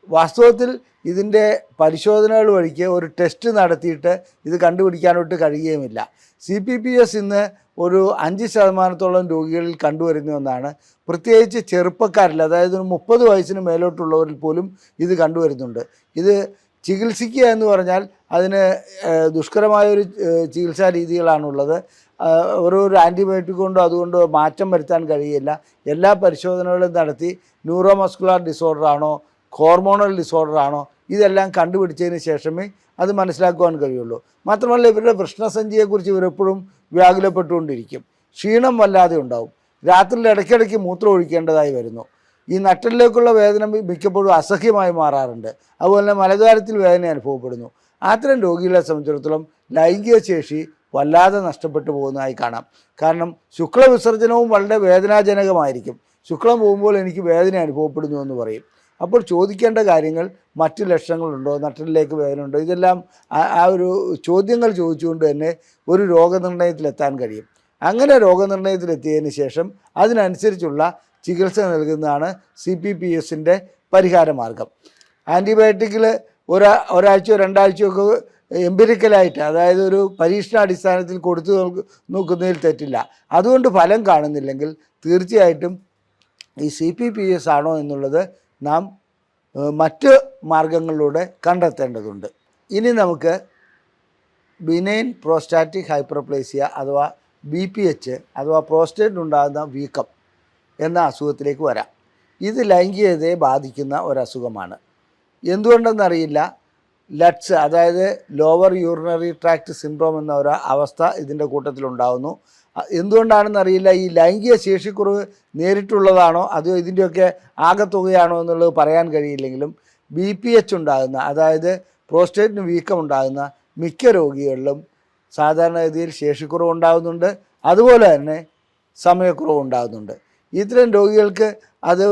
S1: വാസ്തവത്തിൽ ഇതിൻ്റെ പരിശോധനകൾ വഴിക്ക് ഒരു ടെസ്റ്റ് നടത്തിയിട്ട് ഇത് കണ്ടുപിടിക്കാനോട്ട് കഴിയുകയുമില്ല. CPPS ഇന്ന് ഒരു 5% രോഗികളിൽ കണ്ടുവരുന്ന ഒന്നാണ്. പ്രത്യേകിച്ച് ചെറുപ്പക്കാരിൽ, അതായത് 30 വയസ്സിന് മേലോട്ടുള്ളവരിൽ പോലും ഇത് കണ്ടുവരുന്നുണ്ട്. ഇത് ചികിത്സിക്കുക എന്ന് പറഞ്ഞാൽ അതിന് ദുഷ്കരമായൊരു ചികിത്സാ രീതികളാണുള്ളത്. ഒരു ആൻറ്റിബയോട്ടിക് കൊണ്ടോ അതുകൊണ്ടോ മാറ്റം വരുത്താൻ കഴിയില്ല. എല്ലാ പരിശോധനകളും നടത്തി ന്യൂറോ മസ്കുലാർ ഡിസോർഡർ ആണോ ഹോർമോണൽ ഡിസോർഡർ ആണോ ഇതെല്ലാം കണ്ടുപിടിച്ചതിന് ശേഷമേ അത് മനസ്സിലാക്കുവാൻ കഴിയുള്ളൂ. മാത്രമല്ല ഇവരുടെ വൃഷ്ണസഞ്ചിയെക്കുറിച്ച് ഇവരെപ്പോഴും വ്യാകുലപ്പെട്ടുകൊണ്ടിരിക്കും. ക്ഷീണം വല്ലാതെ ഉണ്ടാവും. രാത്രിയിൽ ഇടയ്ക്കിടയ്ക്ക് മൂത്രം ഒഴിക്കേണ്ടതായി വരുന്നു. ഈ നട്ടലിലേക്കുള്ള വേദന മിക്കപ്പോഴും അസഹ്യമായി മാറാറുണ്ട്. അതുപോലെ തന്നെ മലദ്വാരത്തിൽ വേദന അനുഭവപ്പെടുന്നു. അത്തരം രോഗികളെ സംബന്ധിച്ചിടത്തോളം ലൈംഗിക ശേഷി വല്ലാതെ നഷ്ടപ്പെട്ടു പോകുന്നതായി കാണാം. കാരണം ശുക്ലവിസർജനവും വളരെ വേദനാജനകമായിരിക്കും. ശുക്ലം പോകുമ്പോൾ എനിക്ക് വേദന അനുഭവപ്പെടുന്നു എന്ന് പറയും. അപ്പോൾ ചോദിക്കേണ്ട കാര്യങ്ങൾ മറ്റു ലക്ഷണങ്ങളുണ്ടോ, നട്ടലിലേക്ക് വേദനയുണ്ടോ, ഇതെല്ലാം ആ ഒരു ചോദ്യങ്ങൾ ചോദിച്ചുകൊണ്ട് തന്നെ ഒരു രോഗനിർണയത്തിലെത്താൻ കഴിയും. അങ്ങനെ രോഗനിർണയത്തിലെത്തിയതിന് ശേഷം അതിനനുസരിച്ചുള്ള ചികിത്സ നൽകുന്നതാണ് CPPSൻ്റെ പരിഹാര മാർഗം. ആൻറ്റിബയോട്ടിക്കിൽ ഒരാഴ്ചയോ രണ്ടാഴ്ചയോ ഒക്കെ എംപിരിക്കലായിട്ട്, അതായത് ഒരു പരീക്ഷണാടിസ്ഥാനത്തിൽ കൊടുത്തു നോക്കുന്നതിൽ തെറ്റില്ല. അതുകൊണ്ട് ഫലം കാണുന്നില്ലെങ്കിൽ തീർച്ചയായിട്ടും ഈ CPPS ആണോ എന്നുള്ളത് നാം മറ്റ് മാർഗങ്ങളിലൂടെ കണ്ടെത്തേണ്ടതുണ്ട്. ഇനി നമുക്ക് ബിനൈൻ പ്രോസ്റ്റാറ്റിക് ഹൈപ്പർപ്ലേസിയ അഥവാ BPH അഥവാ പ്രോസ്റ്റേറ്റിനുണ്ടാകുന്ന വീക്കം എന്ന അസുഖത്തിലേക്ക് വരാം. ഇത് ലൈംഗികതയെ ബാധിക്കുന്ന ഒരസുഖമാണ്. എന്തുകൊണ്ടെന്നറിയില്ല, ലട്സ് അതായത് ലോവർ യൂറിനറി ട്രാക്ട് സിൻഡ്രോം എന്ന ഒരു അവസ്ഥ ഇതിൻ്റെ കൂട്ടത്തിലുണ്ടാകുന്നു. എന്തുകൊണ്ടാണെന്നറിയില്ല, ഈ ലൈംഗിക ശേഷിക്കുറവ് നേരിട്ടുള്ളതാണോ അതോ ഇതിൻ്റെയൊക്കെ ആകെത്തുകയാണോ എന്നുള്ളത് പറയാൻ കഴിയില്ലെങ്കിലും BPH ഉണ്ടാകുന്ന, അതായത് പ്രോസ്റ്റേറ്റിന് വീക്കം ഉണ്ടാകുന്ന മിക്ക രോഗികളിലും സാധാരണഗതിയിൽ ശേഷിക്കുറവ് ഉണ്ടാകുന്നുണ്ട്, അതുപോലെ തന്നെ സമയക്കുറവ് ഉണ്ടാകുന്നുണ്ട്. ഇത്തരം രോഗികൾക്ക് അത്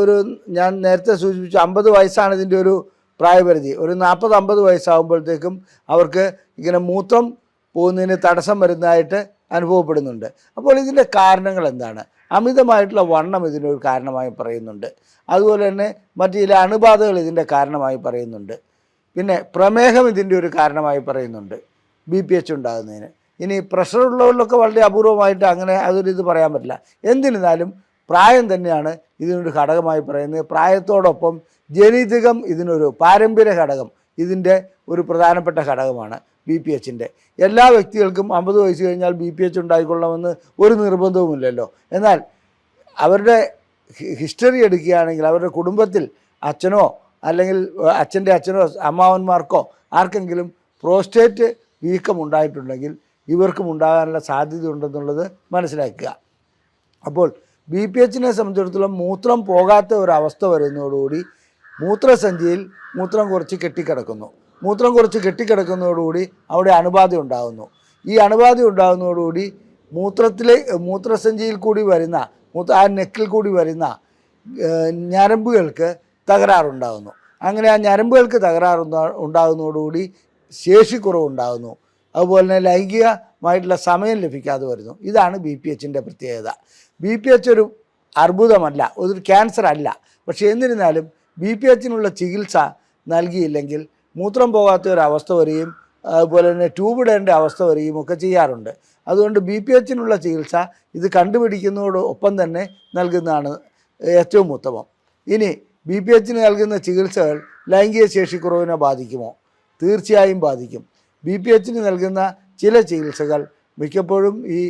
S1: ഞാൻ നേരത്തെ സൂചിപ്പിച്ചു 50 വയസ്സാണ് ഇതിൻ്റെ ഒരു പ്രായപരിധി. ഒരു 40-50 വയസ്സാകുമ്പോഴത്തേക്കും അവർക്ക് ഇങ്ങനെ മൂത്രം പോകുന്നതിന് തടസ്സം വരുന്നതായിട്ട് അനുഭവപ്പെടുന്നുണ്ട്. അപ്പോൾ ഇതിൻ്റെ കാരണങ്ങൾ എന്താണ്? അമിതമായിട്ടുള്ള വണ്ണം ഇതിനൊരു കാരണമായി പറയുന്നുണ്ട്. അതുപോലെ തന്നെ മറ്റു ചില അണുബാധകൾ ഇതിൻ്റെ കാരണമായി പറയുന്നുണ്ട്. പിന്നെ പ്രമേഹം ഇതിൻ്റെ ഒരു കാരണമായി പറയുന്നുണ്ട് BPH ഉണ്ടാകുന്നതിന്. ഇനി പ്രഷറുള്ളവരിലൊക്കെ വളരെ അപൂർവമായിട്ട് അങ്ങനെ അതൊരിത് പറയാൻ പറ്റില്ല. എന്നിരുന്നാലും പ്രായം തന്നെയാണ് ഇതിനൊരു ഘടകമായി പറയുന്നത്. പ്രായത്തോടൊപ്പം ജനിതകം ഇതിനൊരു പാരമ്പര്യ ഘടകം ഇതിൻ്റെ ഒരു പ്രധാനപ്പെട്ട ഘടകമാണ് BPHൻ്റെ. എല്ലാ വ്യക്തികൾക്കും 50 വയസ്സ് കഴിഞ്ഞാൽ BPH ഉണ്ടായിക്കൊള്ളണമെന്ന് ഒരു നിർബന്ധവുമില്ലല്ലോ. എന്നാൽ അവരുടെ ഹിസ്റ്ററി എടുക്കുകയാണെങ്കിൽ അവരുടെ കുടുംബത്തിൽ അച്ഛനോ അല്ലെങ്കിൽ അച്ഛൻ്റെ അച്ഛനോ അമ്മാവന്മാർക്കോ ആർക്കെങ്കിലും പ്രോസ്റ്റേറ്റ് വീക്കം ഉണ്ടായിട്ടുണ്ടെങ്കിൽ ഇവർക്കും ഉണ്ടാകാനുള്ള സാധ്യത ഉണ്ടെന്നുള്ളത് മനസ്സിലാക്കുക. അപ്പോൾ BPHനെ സംബന്ധിച്ചിടത്തോളം മൂത്രം പോകാത്ത ഒരവസ്ഥ വരുന്നതോടുകൂടി മൂത്രസഞ്ചിയിൽ മൂത്രം കുറച്ച് കെട്ടിക്കിടക്കുന്നു. മൂത്രം കുറച്ച് കെട്ടിക്കിടക്കുന്നതോടുകൂടി അവിടെ അണുബാധ ഉണ്ടാകുന്നു. ഈ അണുബാധ ഉണ്ടാകുന്നതോടുകൂടി മൂത്രസഞ്ചിയിൽ കൂടി വരുന്ന ആ നെക്കിൽ കൂടി വരുന്ന ഞരമ്പുകൾക്ക് തകരാറുണ്ടാകുന്നു. അങ്ങനെ ആ ഞരമ്പുകൾക്ക് ഉണ്ടാകുന്നതോടുകൂടി ശേഷിക്കുറവുണ്ടാകുന്നു. അതുപോലെ തന്നെ ലൈംഗികമായിട്ടുള്ള സമയം ലഭിക്കാതെ വരുന്നു. ഇതാണ് BPHൻ്റെ പ്രത്യേകത. BPH ഒരു അർബുദമല്ല, ഒരു ക്യാൻസർ അല്ല. പക്ഷേ എന്നിരുന്നാലും BPHനുള്ള ചികിത്സ നൽകിയില്ലെങ്കിൽ മൂത്രം പോകാത്ത ഒരവസ്ഥ വരികയും അതുപോലെ തന്നെ ട്യൂബ് ഇടേണ്ട അവസ്ഥ വരികയും ഒക്കെ ചെയ്യാറുണ്ട്. അതുകൊണ്ട് BPHനുള്ള ചികിത്സ ഇത് കണ്ടുപിടിക്കുന്നതോടൊപ്പം തന്നെ നൽകുന്നതാണ് ഏറ്റവും ഉത്തമം. ഇനി BPHന് നൽകുന്ന ചികിത്സകൾ ലൈംഗിക ശേഷിക്കുറവിനെ ബാധിക്കുമോ? തീർച്ചയായും ബാധിക്കും. BPHന് നൽകുന്ന ചില ചികിത്സകൾ മിക്കപ്പോഴും ഈ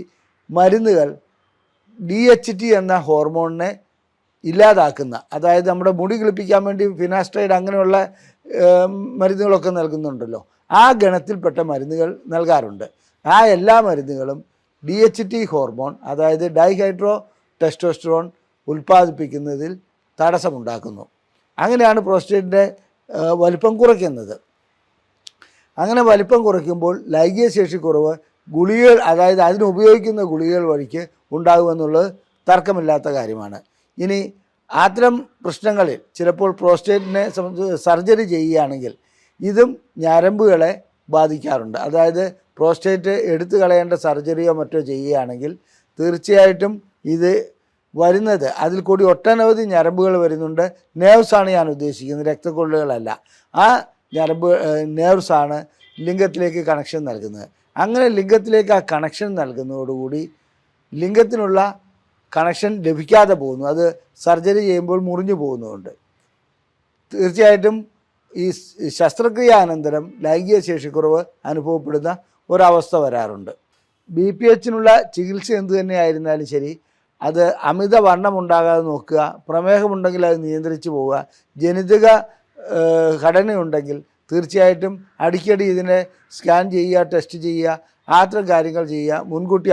S1: മരുന്നുകൾ DHT എന്ന ഹോർമോണിനെ ഇല്ലാതാക്കുന്ന, അതായത് നമ്മുടെ മുടി കിളിപ്പിക്കാൻ വേണ്ടി ഫിനാസ്ട്രൈഡ് അങ്ങനെയുള്ള മരുന്നുകളൊക്കെ നൽകുന്നുണ്ടല്ലോ, ആ ഗണത്തിൽപ്പെട്ട മരുന്നുകൾ നൽകാറുണ്ട്. ആ എല്ലാ മരുന്നുകളും DHT ഹോർമോൺ അതായത് ഡൈഹൈഡ്രോ ടെസ്റ്റോസ്റ്ററോൺ ഉൽപ്പാദിപ്പിക്കുന്നതിൽ തടസ്സമുണ്ടാക്കുന്നു. അങ്ങനെയാണ് പ്രോസ്റ്റേറ്റിൻ്റെ വലിപ്പം കുറയ്ക്കുന്നത്. അങ്ങനെ വലിപ്പം കുറയ്ക്കുമ്പോൾ ലൈംഗിക ശേഷിക്കുറവ് ഗുളികകൾ, അതായത് അതിനുപയോഗിക്കുന്ന ഗുളികകൾ വഴിക്ക് ഉണ്ടാകുമെന്നുള്ളത് തർക്കമില്ലാത്ത കാര്യമാണ്. ഇനി അത്തരം പ്രശ്നങ്ങളിൽ ചിലപ്പോൾ പ്രോസ്റ്റേറ്റിനെ സർജറി ചെയ്യുകയാണെങ്കിൽ ഇതും ഞരമ്പുകളെ ബാധിക്കാറുണ്ട്. അതായത് പ്രോസ്റ്റേറ്റ് എടുത്തു കളയേണ്ട സർജറിയോ മറ്റോ ചെയ്യുകയാണെങ്കിൽ തീർച്ചയായിട്ടും ഇത് വരുന്നത് അതിൽ കൂടി ഒട്ടനവധി ഞരമ്പുകൾ വരുന്നുണ്ട്. നേഴ്സാണ് ഞാൻ ഉദ്ദേശിക്കുന്നത്, രക്തക്കൊള്ളുകളല്ല. ആ നേഴ്സാണ് ലിംഗത്തിലേക്ക് കണക്ഷൻ നൽകുന്നത്. അങ്ങനെ ലിംഗത്തിലേക്ക് ആ കണക്ഷൻ നൽകുന്നതോടുകൂടി ലിംഗത്തിനുള്ള കണക്ഷൻ ലഭിക്കാതെ പോകുന്നു. അത് സർജറി ചെയ്യുമ്പോൾ മുറിഞ്ഞു പോകുന്നതുകൊണ്ട് തീർച്ചയായിട്ടും ഈ ശസ്ത്രക്രിയാനന്തരം ലൈംഗിക ശേഷിക്കുറവ് അനുഭവപ്പെടുന്ന ഒരവസ്ഥ വരാറുണ്ട്. BPHനുള്ള ചികിത്സ എന്തു തന്നെയായിരുന്നാലും ശരി, അത് അമിത വണ്ണം ഉണ്ടാകാതെ നോക്കുക, പ്രമേഹമുണ്ടെങ്കിൽ അത് നിയന്ത്രിച്ചു പോവുക, ജനിതക ഘടനയുണ്ടെങ്കിൽ തീർച്ചയായിട്ടും അടിക്കടി ഇതിനെ സ്കാൻ ചെയ്യുക, ടെസ്റ്റ് ചെയ്യുക, അത്തരം കാര്യങ്ങൾ ചെയ്യുക, മുൻകൂട്ടി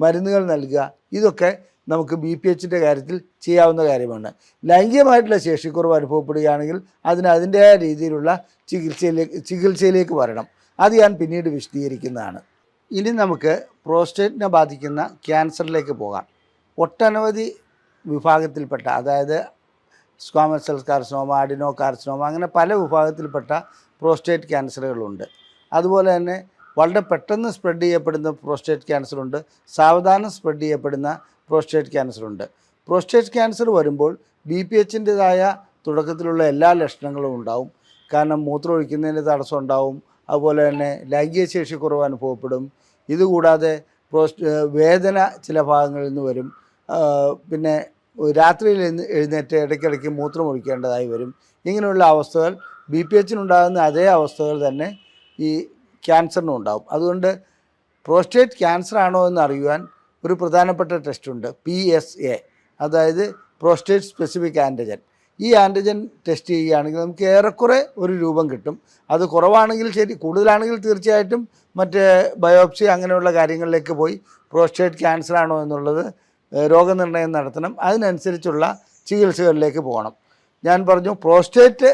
S1: മരുന്നുകൾ നൽകുക. ഇതൊക്കെ നമുക്ക് BPHൻ്റെ കാര്യത്തിൽ ചെയ്യാവുന്ന കാര്യമാണ്. ലൈംഗികമായിട്ടുള്ള ശേഷിക്കുറവ് അനുഭവപ്പെടുകയാണെങ്കിൽ അതിൻ്റെതായ രീതിയിലുള്ള ചികിത്സയിലേക്ക് വരണം. അത് ഞാൻ പിന്നീട് വിശദീകരിക്കുന്നതാണ്. ഇനി നമുക്ക് പ്രോസ്റ്റേറ്റിനെ ബാധിക്കുന്ന ക്യാൻസറിലേക്ക് പോകാം. ഒട്ടനവധി വിഭാഗത്തിൽപ്പെട്ട, അതായത് squamous cell carcinoma, adeno carcinoma, അങ്ങനെ പല വിഭാഗത്തിൽപ്പെട്ട പ്രോസ്റ്റേറ്റ് ക്യാൻസറുകളുണ്ട്. അതുപോലെ തന്നെ വളരെ പെട്ടെന്ന് സ്പ്രെഡ് ചെയ്യപ്പെടുന്ന പ്രോസ്റ്റേറ്റ് ക്യാൻസറുണ്ട്, സാവധാനം സ്പ്രെഡ് ചെയ്യപ്പെടുന്ന പ്രോസ്റ്റേറ്റ് ക്യാൻസറുണ്ട്. പ്രോസ്റ്റേറ്റ് ക്യാൻസർ വരുമ്പോൾ BPHൻ്റെതായ തുടക്കത്തിലുള്ള എല്ലാ ലക്ഷണങ്ങളും ഉണ്ടാവും. കാരണം മൂത്രം ഒഴിക്കുന്നതിന് തടസ്സം ഉണ്ടാവും, അതുപോലെ തന്നെ ലൈംഗിക ശേഷി കുറവ് അനുഭവപ്പെടും. ഇതുകൂടാതെ വേദന ചില ഭാഗങ്ങളിൽ നിന്ന് വരും. പിന്നെ രാത്രിയിൽ എഴുന്നേറ്റ് ഇടയ്ക്കിടയ്ക്ക് മൂത്രം ഒഴിക്കേണ്ടതായി വരും. ഇങ്ങനെയുള്ള അവസ്ഥകൾ BPHനുണ്ടാകുന്ന അതേ അവസ്ഥകൾ തന്നെ ഈ ക്യാൻസറിനും ഉണ്ടാകും. അതുകൊണ്ട് പ്രോസ്റ്റേറ്റ് ക്യാൻസർ ആണോ എന്ന് അറിയുവാൻ ഒരു പ്രധാനപ്പെട്ട ടെസ്റ്റുണ്ട്, PSA, അതായത് പ്രോസ്റ്റേറ്റ് സ്പെസിഫിക് ആൻറ്റിജൻ. ഈ ആൻറ്റിജൻ ടെസ്റ്റ് ചെയ്യുകയാണെങ്കിൽ നമുക്ക് ഏറെക്കുറെ ഒരു രൂപം കിട്ടും. അത് കുറവാണെങ്കിൽ ശരി, കൂടുതലാണെങ്കിൽ തീർച്ചയായിട്ടും മറ്റ് ബയോപ്സി അങ്ങനെയുള്ള കാര്യങ്ങളിലേക്ക് പോയി പ്രോസ്റ്റേറ്റ് ക്യാൻസർ ആണോ എന്നുള്ളത് രോഗനിർണയം നടത്തണം. അതിനനുസരിച്ചുള്ള ചികിത്സകളിലേക്ക് പോകണം. ഞാൻ പറഞ്ഞു പ്രോസ്റ്റേറ്റ്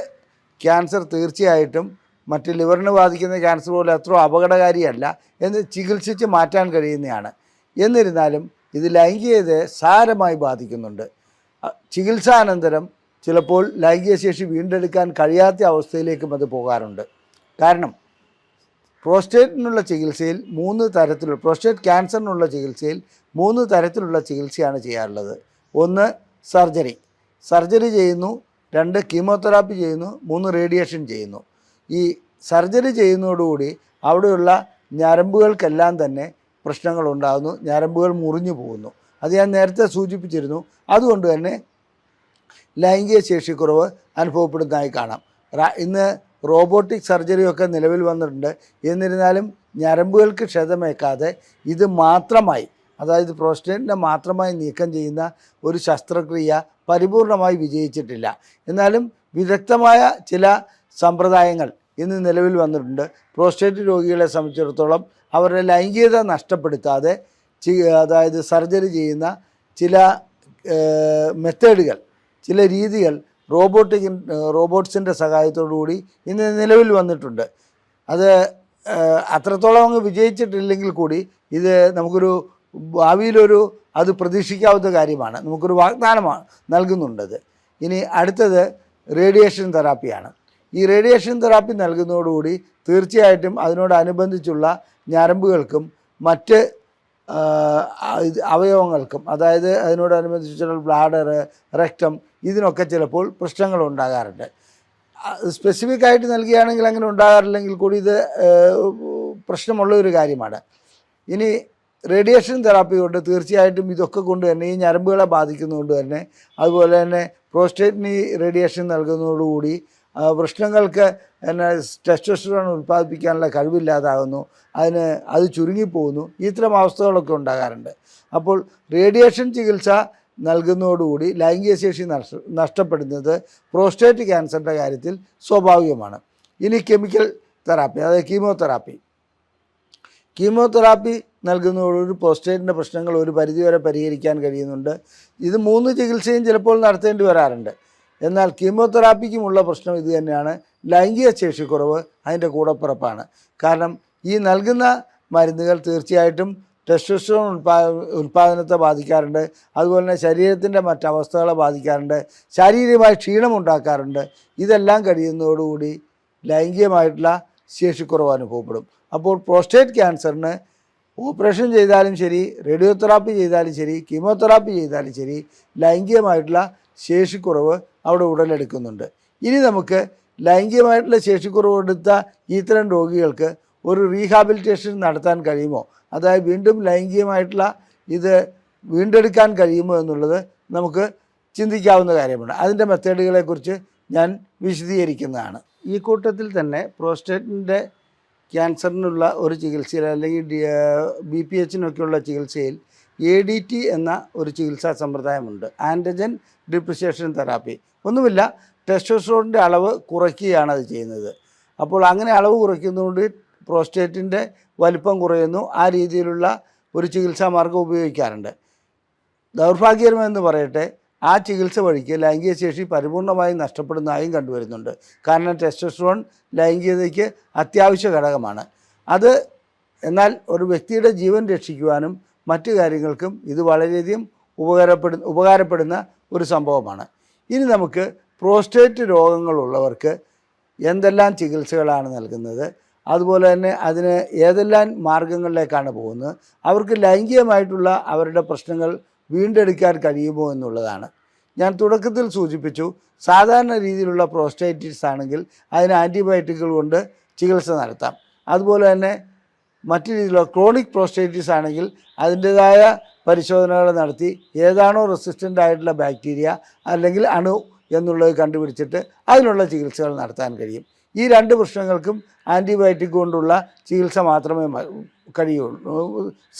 S1: ക്യാൻസർ തീർച്ചയായിട്ടും മറ്റ് ലിവറിന് ബാധിക്കുന്ന ക്യാൻസർ പോലെ അത്ര അപകടകാരിയല്ല എന്ന് ചികിത്സിച്ച് മാറ്റാൻ കഴിയുന്നതാണ്. എന്നിരുന്നാലും ഇത് ലൈംഗികതയെ സാരമായി ബാധിക്കുന്നുണ്ട്. ചികിത്സാനന്തരം ചിലപ്പോൾ ലൈംഗിക ശേഷി വീണ്ടെടുക്കാൻ കഴിയാത്ത അവസ്ഥയിലേക്കും അത് പോകാറുണ്ട്. കാരണം പ്രോസ്റ്റേറ്റിനുള്ള ചികിത്സയിൽ പ്രോസ്റ്റേറ്റ് ക്യാൻസറിനുള്ള ചികിത്സയിൽ 3 തരത്തിലുള്ള ചികിത്സയാണ് ചെയ്യാറുള്ളത്. 1 സർജറി ചെയ്യുന്നു, 2 കീമോതെറാപ്പി ചെയ്യുന്നു, 3 റേഡിയേഷൻ ചെയ്യുന്നു. ഈ സർജറി ചെയ്യുന്നതോടുകൂടി അവിടെയുള്ള ഞരമ്പുകൾക്കെല്ലാം തന്നെ പ്രശ്നങ്ങളുണ്ടാകുന്നു, ഞരമ്പുകൾ മുറിഞ്ഞു പോകുന്നു. അത് ഞാൻ നേരത്തെ സൂചിപ്പിച്ചിരുന്നു. അതുകൊണ്ട് തന്നെ ലൈംഗിക ശേഷിക്കുറവ് അനുഭവപ്പെടുന്നതായി കാണാം. ഇന്ന് റോബോട്ടിക് സർജറിയൊക്കെ നിലവിൽ വന്നിട്ടുണ്ട്. എന്നിരുന്നാലും ഞരമ്പുകൾക്ക് ക്ഷതമേക്കാതെ ഇത് മാത്രമായി, അതായത് പ്രോസ്റ്റേറ്റിനെ മാത്രമായി നീക്കം ചെയ്യുന്ന ഒരു ശസ്ത്രക്രിയ പരിപൂർണമായി വിജയിച്ചിട്ടില്ല. എന്നാലും വിദഗ്ധമായ ചില സമ്പ്രദായങ്ങൾ ഇന്ന് നിലവിൽ വന്നിട്ടുണ്ട്. പ്രോസ്റ്റേറ്റ് രോഗികളെ സംബന്ധിച്ചിടത്തോളം അവരുടെ ലൈംഗികത നഷ്ടപ്പെടുത്താതെ അതായത് സർജറി ചെയ്യുന്ന ചില മെത്തേഡുകൾ, ചില രീതികൾ റോബോട്ട്സിൻ്റെ സഹായത്തോടുകൂടി ഇന്ന് നിലവിൽ വന്നിട്ടുണ്ട്. അത് അത്രത്തോളം അങ്ങ് വിജയിച്ചിട്ടില്ലെങ്കിൽ കൂടി ഇത് നമുക്കൊരു ഭാവിയിലൊരു അത് പ്രതീക്ഷിക്കാവുന്ന കാര്യമാണ്. നമുക്കൊരു വാഗ്ദാനമാണ് നൽകുന്നുണ്ടത്. ഇനി അടുത്തത് റേഡിയേഷൻ തെറാപ്പിയാണ്. ഈ റേഡിയേഷൻ തെറാപ്പി നൽകുന്നതോടുകൂടി തീർച്ചയായിട്ടും അതിനോടനുബന്ധിച്ചുള്ള ഞരമ്പുകൾക്കും മറ്റ് അവയവങ്ങൾക്കും, അതായത് അതിനോടനുബന്ധിച്ചുള്ള ബ്ലാഡർ, റെക്ടം, ഇതിനൊക്കെ ചിലപ്പോൾ പ്രശ്നങ്ങൾ ഉണ്ടാകാറുണ്ട്. സ്പെസിഫിക്കായിട്ട് നൽകുകയാണെങ്കിൽ അങ്ങനെ ഉണ്ടാകാറില്ലെങ്കിൽ കൂടി ഇത് പ്രശ്നമുള്ള ഒരു കാര്യമാണ്. ഇനി റേഡിയേഷൻ തെറാപ്പി കൊണ്ട് തീർച്ചയായിട്ടും ഇതൊക്കെ കൊണ്ട് തന്നെ ഈ ഞരമ്പുകളെ ബാധിക്കുന്നതുകൊണ്ട് തന്നെ, അതുപോലെ തന്നെ പ്രോസ്റ്റേറ്റിന് ഈ റേഡിയേഷൻ നൽകുന്നതോടുകൂടി വൃഷ്ണങ്ങൾക്ക് ടെസ്റ്റോസ്റ്ററോൺ ഉൽപ്പാദിപ്പിക്കാനുള്ള കഴിവില്ലാതാകുന്നു, അത് ചുരുങ്ങിപ്പോകുന്നു. ഇത്തരം അവസ്ഥകളൊക്കെ ഉണ്ടാകാറുണ്ട്. അപ്പോൾ റേഡിയേഷൻ ചികിത്സ നൽകുന്നതോടുകൂടി ലൈംഗിക ശേഷി നഷ്ടപ്പെടുന്നത് പ്രോസ്റ്റേറ്റ് ക്യാൻസറിൻ്റെ കാര്യത്തിൽ സ്വാഭാവികമാണ്. ഇനി കെമിക്കൽ തെറാപ്പി, അതായത് കീമോതെറാപ്പി നൽകുന്നതോടുകൂടി പ്രോസ്റ്റേറ്റിൻ്റെ പ്രശ്നങ്ങൾ ഒരു പരിധിവരെ പരിഹരിക്കാൻ കഴിയുന്നുണ്ട്. ഇത് 3 ചികിത്സയും ചിലപ്പോൾ നടത്തേണ്ടി വരാറുണ്ട്. എന്നാൽ കീമോതെറാപ്പിക്കുമുള്ള പ്രശ്നം ഇത് തന്നെയാണ്, ലൈംഗിക ശേഷിക്കുറവ് അതിൻ്റെ കൂടപ്പിറപ്പാണ്. കാരണം ഈ നൽകുന്ന മരുന്നുകൾ തീർച്ചയായിട്ടും ടെസ്റ്റോസ്റ്ററോൺ ഉൽപ്പാദനത്തെ ബാധിക്കാറുണ്ട്, അതുപോലെ തന്നെ ശരീരത്തിൻ്റെ മറ്റവസ്ഥകളെ ബാധിക്കാറുണ്ട്, ശാരീരികമായ ക്ഷീണം ഉണ്ടാക്കാറുണ്ട്. ഇതെല്ലാം കഴിയുന്നതോടുകൂടി ലൈംഗികമായിട്ടുള്ള ശേഷിക്കുറവ് അനുഭവപ്പെടും. അപ്പോൾ പ്രോസ്റ്റേറ്റ് ക്യാൻസറിന് ഓപ്പറേഷൻ ചെയ്താലും ശരി, റേഡിയോതെറാപ്പി ചെയ്താലും ശരി, കീമോതെറാപ്പി ചെയ്താലും ശരി, ലൈംഗികമായിട്ടുള്ള ശേഷിക്കുറവ് അവിടെ ഉടലെടുക്കുന്നുണ്ട്. ഇനി നമുക്ക് ലൈംഗികമായിട്ടുള്ള ശേഷിക്കുറവ് എടുത്ത ഇത്തരം രോഗികൾക്ക് ഒരു റീഹാബിലിറ്റേഷൻ നടത്താൻ കഴിയുമോ, അതായത് വീണ്ടും ലൈംഗികമായിട്ടുള്ള ഇത് വീണ്ടെടുക്കാൻ കഴിയുമോ എന്നുള്ളത് നമുക്ക് ചിന്തിക്കാവുന്ന കാര്യമാണ്. അതിൻ്റെ മെത്തേഡുകളെക്കുറിച്ച് ഞാൻ വിശദീകരിക്കുന്നതാണ്. ഈ കൂട്ടത്തിൽ തന്നെ പ്രോസ്റ്റേറ്റിൻ്റെ ക്യാൻസറിനുള്ള ഒരു ചികിത്സയിൽ, അല്ലെങ്കിൽ BPHനൊക്കെയുള്ള ചികിത്സയിൽ ADT എന്ന ഒരു ചികിത്സാ സമ്പ്രദായമുണ്ട്, ആൻറ്റിജൻ ഡിപ്രിസിയേഷൻ തെറാപ്പി. ഒന്നുമില്ല, ടെസ്റ്റോസ്റ്ററോണിൻ്റെ അളവ് കുറയ്ക്കുകയാണ് അത് ചെയ്യുന്നത്. അപ്പോൾ അങ്ങനെ അളവ് കുറയ്ക്കുന്നതുകൊണ്ട് പ്രോസ്റ്റേറ്റിൻ്റെ വലിപ്പം കുറയുന്നു. ആ രീതിയിലുള്ള ഒരു ചികിത്സാ മാർഗ്ഗം ഉപയോഗിക്കാറുണ്ട്. ദൗർഭാഗ്യകരമെന്ന് പറയട്ടെ, ആ ചികിത്സ വഴിക്ക് ലൈംഗിക ശേഷി പരിപൂർണമായി നഷ്ടപ്പെടുന്നതായും കണ്ടുവരുന്നുണ്ട്. കാരണം ടെസ്റ്റോസ്റ്ററോൺ ലൈംഗികതയ്ക്ക് അത്യാവശ്യ ഘടകമാണ്. എന്നാൽ ഒരു വ്യക്തിയുടെ ജീവൻ രക്ഷിക്കുവാനും മറ്റു കാര്യങ്ങൾക്കും ഇത് വളരെയധികം ഉപകാരപ്പെടുന്ന ഒരു സംഭവമാണ്. ഇനി നമുക്ക് പ്രോസ്റ്റേറ്റ് രോഗങ്ങളുള്ളവർക്ക് എന്തെല്ലാം ചികിത്സകളാണ് നൽകുന്നത്, അതുപോലെ തന്നെ അതിന് ഏതെല്ലാം മാർഗങ്ങളിലേക്കാണ് പോകുന്നത്, അവർക്ക് ലൈംഗികമായിട്ടുള്ള അവരുടെ പ്രശ്നങ്ങൾ വീണ്ടെടുക്കാൻ കഴിയുമോ എന്നുള്ളതാണ്. ഞാൻ തുടക്കത്തിൽ സൂചിപ്പിച്ചു, സാധാരണ രീതിയിലുള്ള പ്രോസ്റ്റേറ്റിസ് ആണെങ്കിൽ അതിന് ആൻറ്റിബയോട്ടിക്കുകൾ കൊണ്ട് ചികിത്സ നടത്താം. അതുപോലെ തന്നെ മറ്റു രീതിയിലുള്ള ക്രോണിക് പ്രോസ്റ്റേറ്റിസ് ആണെങ്കിൽ അതിൻ്റേതായ പരിശോധനകൾ നടത്തി ഏതാണോ റെസിസ്റ്റൻ്റ് ആയിട്ടുള്ള ബാക്ടീരിയ അല്ലെങ്കിൽ അണു എന്നുള്ളത് കണ്ടുപിടിച്ചിട്ട് അതിനുള്ള ചികിത്സകൾ നടത്താൻ കഴിയും. ഈ രണ്ട് പ്രശ്നങ്ങൾക്കും ആൻറ്റിബയോട്ടിക് കൊണ്ടുള്ള ചികിത്സ മാത്രമേ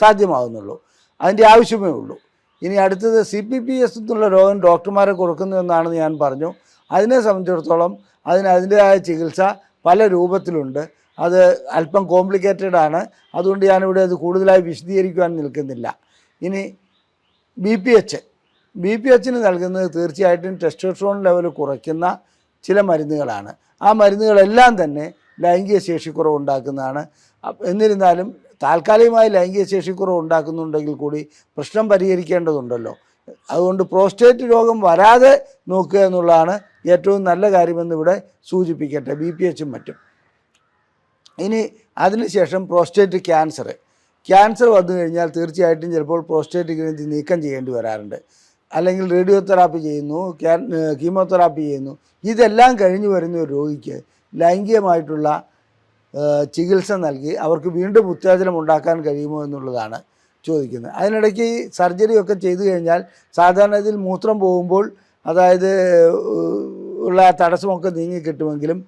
S1: സാധ്യമാകുന്നുള്ളൂ, അതിൻ്റെ ആവശ്യമേ ഉള്ളൂ. ഇനി അടുത്തത് CPPS എന്നുള്ള രോഗം ഡോക്ടർമാരെ കൊടുക്കുന്നതെന്നാണ് ഞാൻ പറഞ്ഞു. അതിനെ സംബന്ധിച്ചിടത്തോളം അതിൻ്റേതായ ചികിത്സ പല രൂപത്തിലുണ്ട്. അത് അല്പം കോംപ്ലിക്കേറ്റഡ് ആണ്, അതുകൊണ്ട് ഞാനിവിടെ അത് കൂടുതലായി വിശദീകരിക്കുവാൻ നിൽക്കുന്നില്ല. ഇനി BPHന് നൽകുന്നത് തീർച്ചയായിട്ടും ടെസ്റ്റോസ്റ്ററോൺ ലെവൽ കുറയ്ക്കുന്ന ചില മരുന്നുകളാണ്. ആ മരുന്നുകളെല്ലാം തന്നെ ലൈംഗിക ശേഷിക്കുറവ് ഉണ്ടാക്കുന്നതാണ്. എന്നിരുന്നാലും താൽക്കാലികമായി ലൈംഗിക ശേഷിക്കുറവ് ഉണ്ടാക്കുന്നുണ്ടെങ്കിൽ കൂടി പ്രശ്നം പരിഹരിക്കേണ്ടതുണ്ടല്ലോ. അതുകൊണ്ട് പ്രോസ്റ്റേറ്റ് രോഗം വരാതെ നോക്കുക എന്നുള്ളതാണ് ഏറ്റവും നല്ല കാര്യമെന്ന് ഇവിടെ സൂചിപ്പിക്കട്ടെ, BPHും മറ്റും. ഇനി അതിനുശേഷം പ്രോസ്റ്റേറ്റ് ക്യാൻസർ വന്നു കഴിഞ്ഞാൽ തീർച്ചയായിട്ടും ചിലപ്പോൾ പ്രോസ്റ്റേറ്റ് ഗ്രന്ഥി നീക്കം ചെയ്യേണ്ടി വരാറുണ്ട്. അല്ലെങ്കിൽ റേഡിയോ തെറാപ്പി ചെയ്യുന്നു, കീമോതെറാപ്പി ചെയ്യുന്നു. ഇതെല്ലാം കഴിഞ്ഞു വരുന്ന ഒരു രോഗിക്ക് ലൈംഗികമായിട്ടുള്ള ചികിത്സ നൽകി അവർക്ക് വീണ്ടും ഉത്തേജനം ഉണ്ടാക്കാൻ കഴിയുമോ എന്നുള്ളതാണ് ചോദിക്കുന്നത്. അതിനിടയ്ക്ക് സർജറിയൊക്കെ ചെയ്തു കഴിഞ്ഞാൽ സാധാരണ ഇതിൽ മൂത്രം പോകുമ്പോൾ അതായത് ഉള്ള തടസ്സമൊക്കെ നീങ്ങിക്കിട്ടുമെങ്കിലും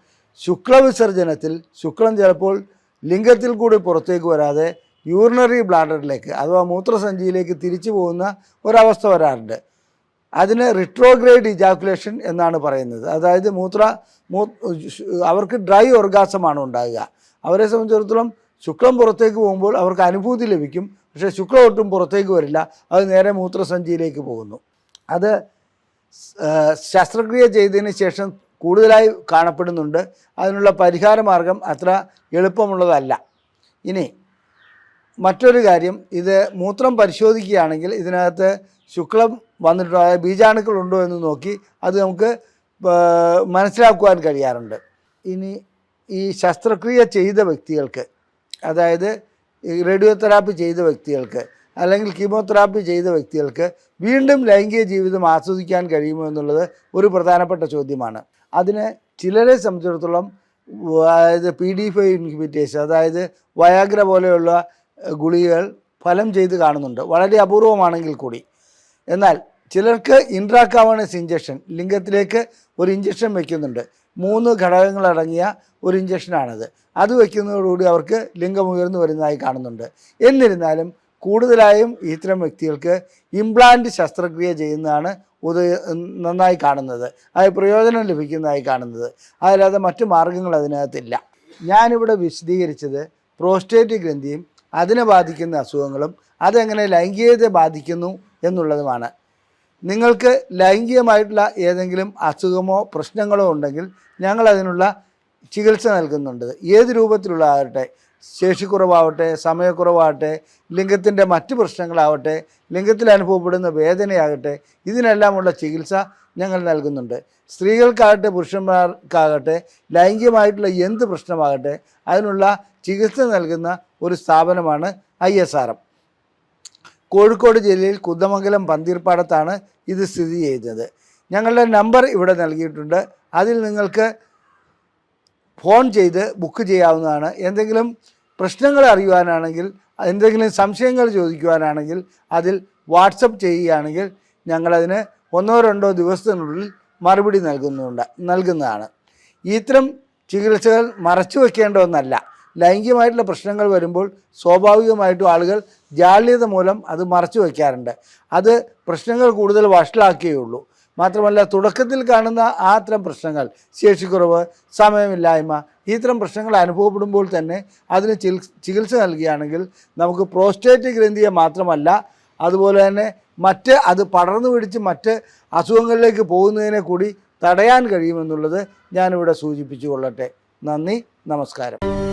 S1: ശുക്ലവിസർജനത്തിൽ ശുക്ലം ചിലപ്പോൾ ലിംഗത്തിൽ കൂടി പുറത്തേക്ക് വരാതെ യൂറിനറി ബ്ലാഡറിലേക്ക് അഥവാ മൂത്രസഞ്ചിയിലേക്ക് തിരിച്ചു പോകുന്ന ഒരവസ്ഥ വരാറുണ്ട്. അതിന് റിട്രോഗ്രേഡ് ഇജാക്കുലേഷൻ എന്നാണ് പറയുന്നത്. അതായത് അവർക്ക് ഡ്രൈ ഓർഗാസമാണ് ഉണ്ടാകുക. അവരെ സംബന്ധിച്ചിടത്തോളം ശുക്ലം പുറത്തേക്ക് പോകുമ്പോൾ അവർക്ക് അനുഭൂതി ലഭിക്കും, പക്ഷേ ശുക്ലം ഒട്ടും പുറത്തേക്ക് വരില്ല, അത് നേരെ മൂത്രസഞ്ചിയിലേക്ക് പോകുന്നു. അത് ശസ്ത്രക്രിയ ചെയ്തതിന് ശേഷം കൂടുതലായി കാണപ്പെടുന്നുണ്ട്. അതിനുള്ള പരിഹാര മാർഗം അത്ര എളുപ്പമുള്ളതല്ല. ഇനി മറ്റൊരു കാര്യം, ഇത് മൂത്രം പരിശോധിക്കുകയാണെങ്കിൽ ഇതിനകത്ത് ശുക്ലം വന്നിട്ടുണ്ടോ, അതായത് ബീജാണുക്കളുണ്ടോ എന്ന് നോക്കി അത് നമുക്ക് മനസ്സിലാക്കുവാൻ കഴിയാറുണ്ട്. ഇനി ഈ ശസ്ത്രക്രിയ ചെയ്ത വ്യക്തികൾക്ക്, അതായത് റേഡിയോ തെറാപ്പി ചെയ്ത വ്യക്തികൾക്ക് അല്ലെങ്കിൽ കീമോതെറാപ്പി ചെയ്ത വ്യക്തികൾക്ക് വീണ്ടും ലൈംഗിക ജീവിതം ആസ്വദിക്കാൻ കഴിയുമോ എന്നുള്ളത് ഒരു പ്രധാനപ്പെട്ട ചോദ്യമാണ്. അതിന് ചിലരെ സംബന്ധിച്ചിടത്തോളം അതായത് PD5 ഇൻഹിബിറ്റേഴ്സ്, അതായത് വയാഗ്ര പോലെയുള്ള ഗുളികകൾ ഫലം ചെയ്ത് കാണുന്നുണ്ട്, വളരെ അപൂർവമാണെങ്കിൽ കൂടി. എന്നാൽ ചിലർക്ക് ഇൻട്രാകാവേണസ് ഇഞ്ചക്ഷൻ, ലിംഗത്തിലേക്ക് ഒരു ഇഞ്ചക്ഷൻ വയ്ക്കുന്നുണ്ട്. 3 ഘടകങ്ങളടങ്ങിയ ഒരു ഇഞ്ചക്ഷനാണത്. അത് വയ്ക്കുന്നതോടുകൂടി അവർക്ക് ലിംഗം ഉയർന്നു വരുന്നതായി കാണുന്നുണ്ട്. എന്നിരുന്നാലും കൂടുതലായും ഇത്തരം വ്യക്തികൾക്ക് ഇംപ്ലാന്റ് ശസ്ത്രക്രിയ ചെയ്യുന്നതാണ് നന്നായി കാണുന്നത്, അത് പ്രയോജനം ലഭിക്കുന്നതായി കാണുന്നത്. അതല്ലാതെ മറ്റു മാർഗങ്ങൾ അതിനകത്തില്ല. ഞാനിവിടെ വിശദീകരിച്ചത് പ്രോസ്റ്റേറ്റ് ഗ്രന്ഥിയും അതിനെ ബാധിക്കുന്ന അസുഖങ്ങളും അതെങ്ങനെ ലൈംഗികതയെ ബാധിക്കുന്നു എന്നുള്ളതുമാണ്. നിങ്ങൾക്ക് ലൈംഗികമായിട്ടുള്ള ഏതെങ്കിലും അസുഖമോ പ്രശ്നങ്ങളോ ഉണ്ടെങ്കിൽ ഞങ്ങളതിനുള്ള ചികിത്സ നൽകുന്നുണ്ട്. ഏത് രൂപത്തിലുള്ളതാകട്ടെ, ശേഷിക്കുറവാവട്ടെ, സമയക്കുറവാകട്ടെ, ലിംഗത്തിൻ്റെ മറ്റ് പ്രശ്നങ്ങളാവട്ടെ, ലിംഗത്തിൽ അനുഭവപ്പെടുന്ന വേദനയാകട്ടെ, ഇതിനെല്ലാമുള്ള ചികിത്സ ഞങ്ങൾ നൽകുന്നുണ്ട്. സ്ത്രീകൾക്കാകട്ടെ പുരുഷന്മാർക്കാകട്ടെ ലൈംഗികമായിട്ടുള്ള എന്ത് പ്രശ്നമാകട്ടെ അതിനുള്ള ചികിത്സ നൽകുന്ന ഒരു സ്ഥാപനമാണ് ISRM. കോഴിക്കോട് ജില്ലയിൽ കുന്ദമംഗലം പന്തീർപ്പാടത്താണ് ഇത് സ്ഥിതി ചെയ്യുന്നത്. ഞങ്ങളുടെ നമ്പർ ഇവിടെ നൽകിയിട്ടുണ്ട്. അതിൽ നിങ്ങൾക്ക് ഫോൺ ചെയ്ത് ബുക്ക് ചെയ്യാവുന്നതാണ്. എന്തെങ്കിലും പ്രശ്നങ്ങൾ അറിയുവാനാണെങ്കിൽ, എന്തെങ്കിലും സംശയങ്ങൾ ചോദിക്കുവാനാണെങ്കിൽ അതിൽ വാട്സപ്പ് ചെയ്യുകയാണെങ്കിൽ ഞങ്ങളതിന് 1-2 ദിവസത്തിനുള്ളിൽ മറുപടി നൽകുന്നതാണ്. ഇത്തരം ചികിത്സകൾ മറച്ചു വയ്ക്കേണ്ട ഒന്നല്ല. ലൈംഗികമായിട്ടുള്ള പ്രശ്നങ്ങൾ വരുമ്പോൾ സ്വാഭാവികമായിട്ടും ആളുകൾ ജാള്യത മൂലം അത് മറച്ചു വയ്ക്കാറുണ്ട്. അത് പ്രശ്നങ്ങൾ കൂടുതൽ വഷളാക്കുകയുള്ളൂ. മാത്രമല്ല, തുടക്കത്തിൽ കാണുന്ന അത്തരം പ്രശ്നങ്ങൾ, ശേഷിക്കുറവ്, സമയമില്ലായ്മ, ഇത്തരം പ്രശ്നങ്ങൾ അനുഭവപ്പെടുമ്പോൾ തന്നെ അതിന് ചികിത്സ നൽകുകയാണെങ്കിൽ നമുക്ക് പ്രോസ്റ്റേറ്റ് ഗ്രന്ഥിയെ മാത്രമല്ല അതുപോലെ തന്നെ അത് പടർന്നു പിടിച്ച് മറ്റ് അസുഖങ്ങളിലേക്ക് പോകുന്നതിനെ കൂടി തടയാൻ കഴിയുമെന്നുള്ളത് ഞാനിവിടെ സൂചിപ്പിച്ചു കൊള്ളട്ടെ. നന്ദി, നമസ്കാരം.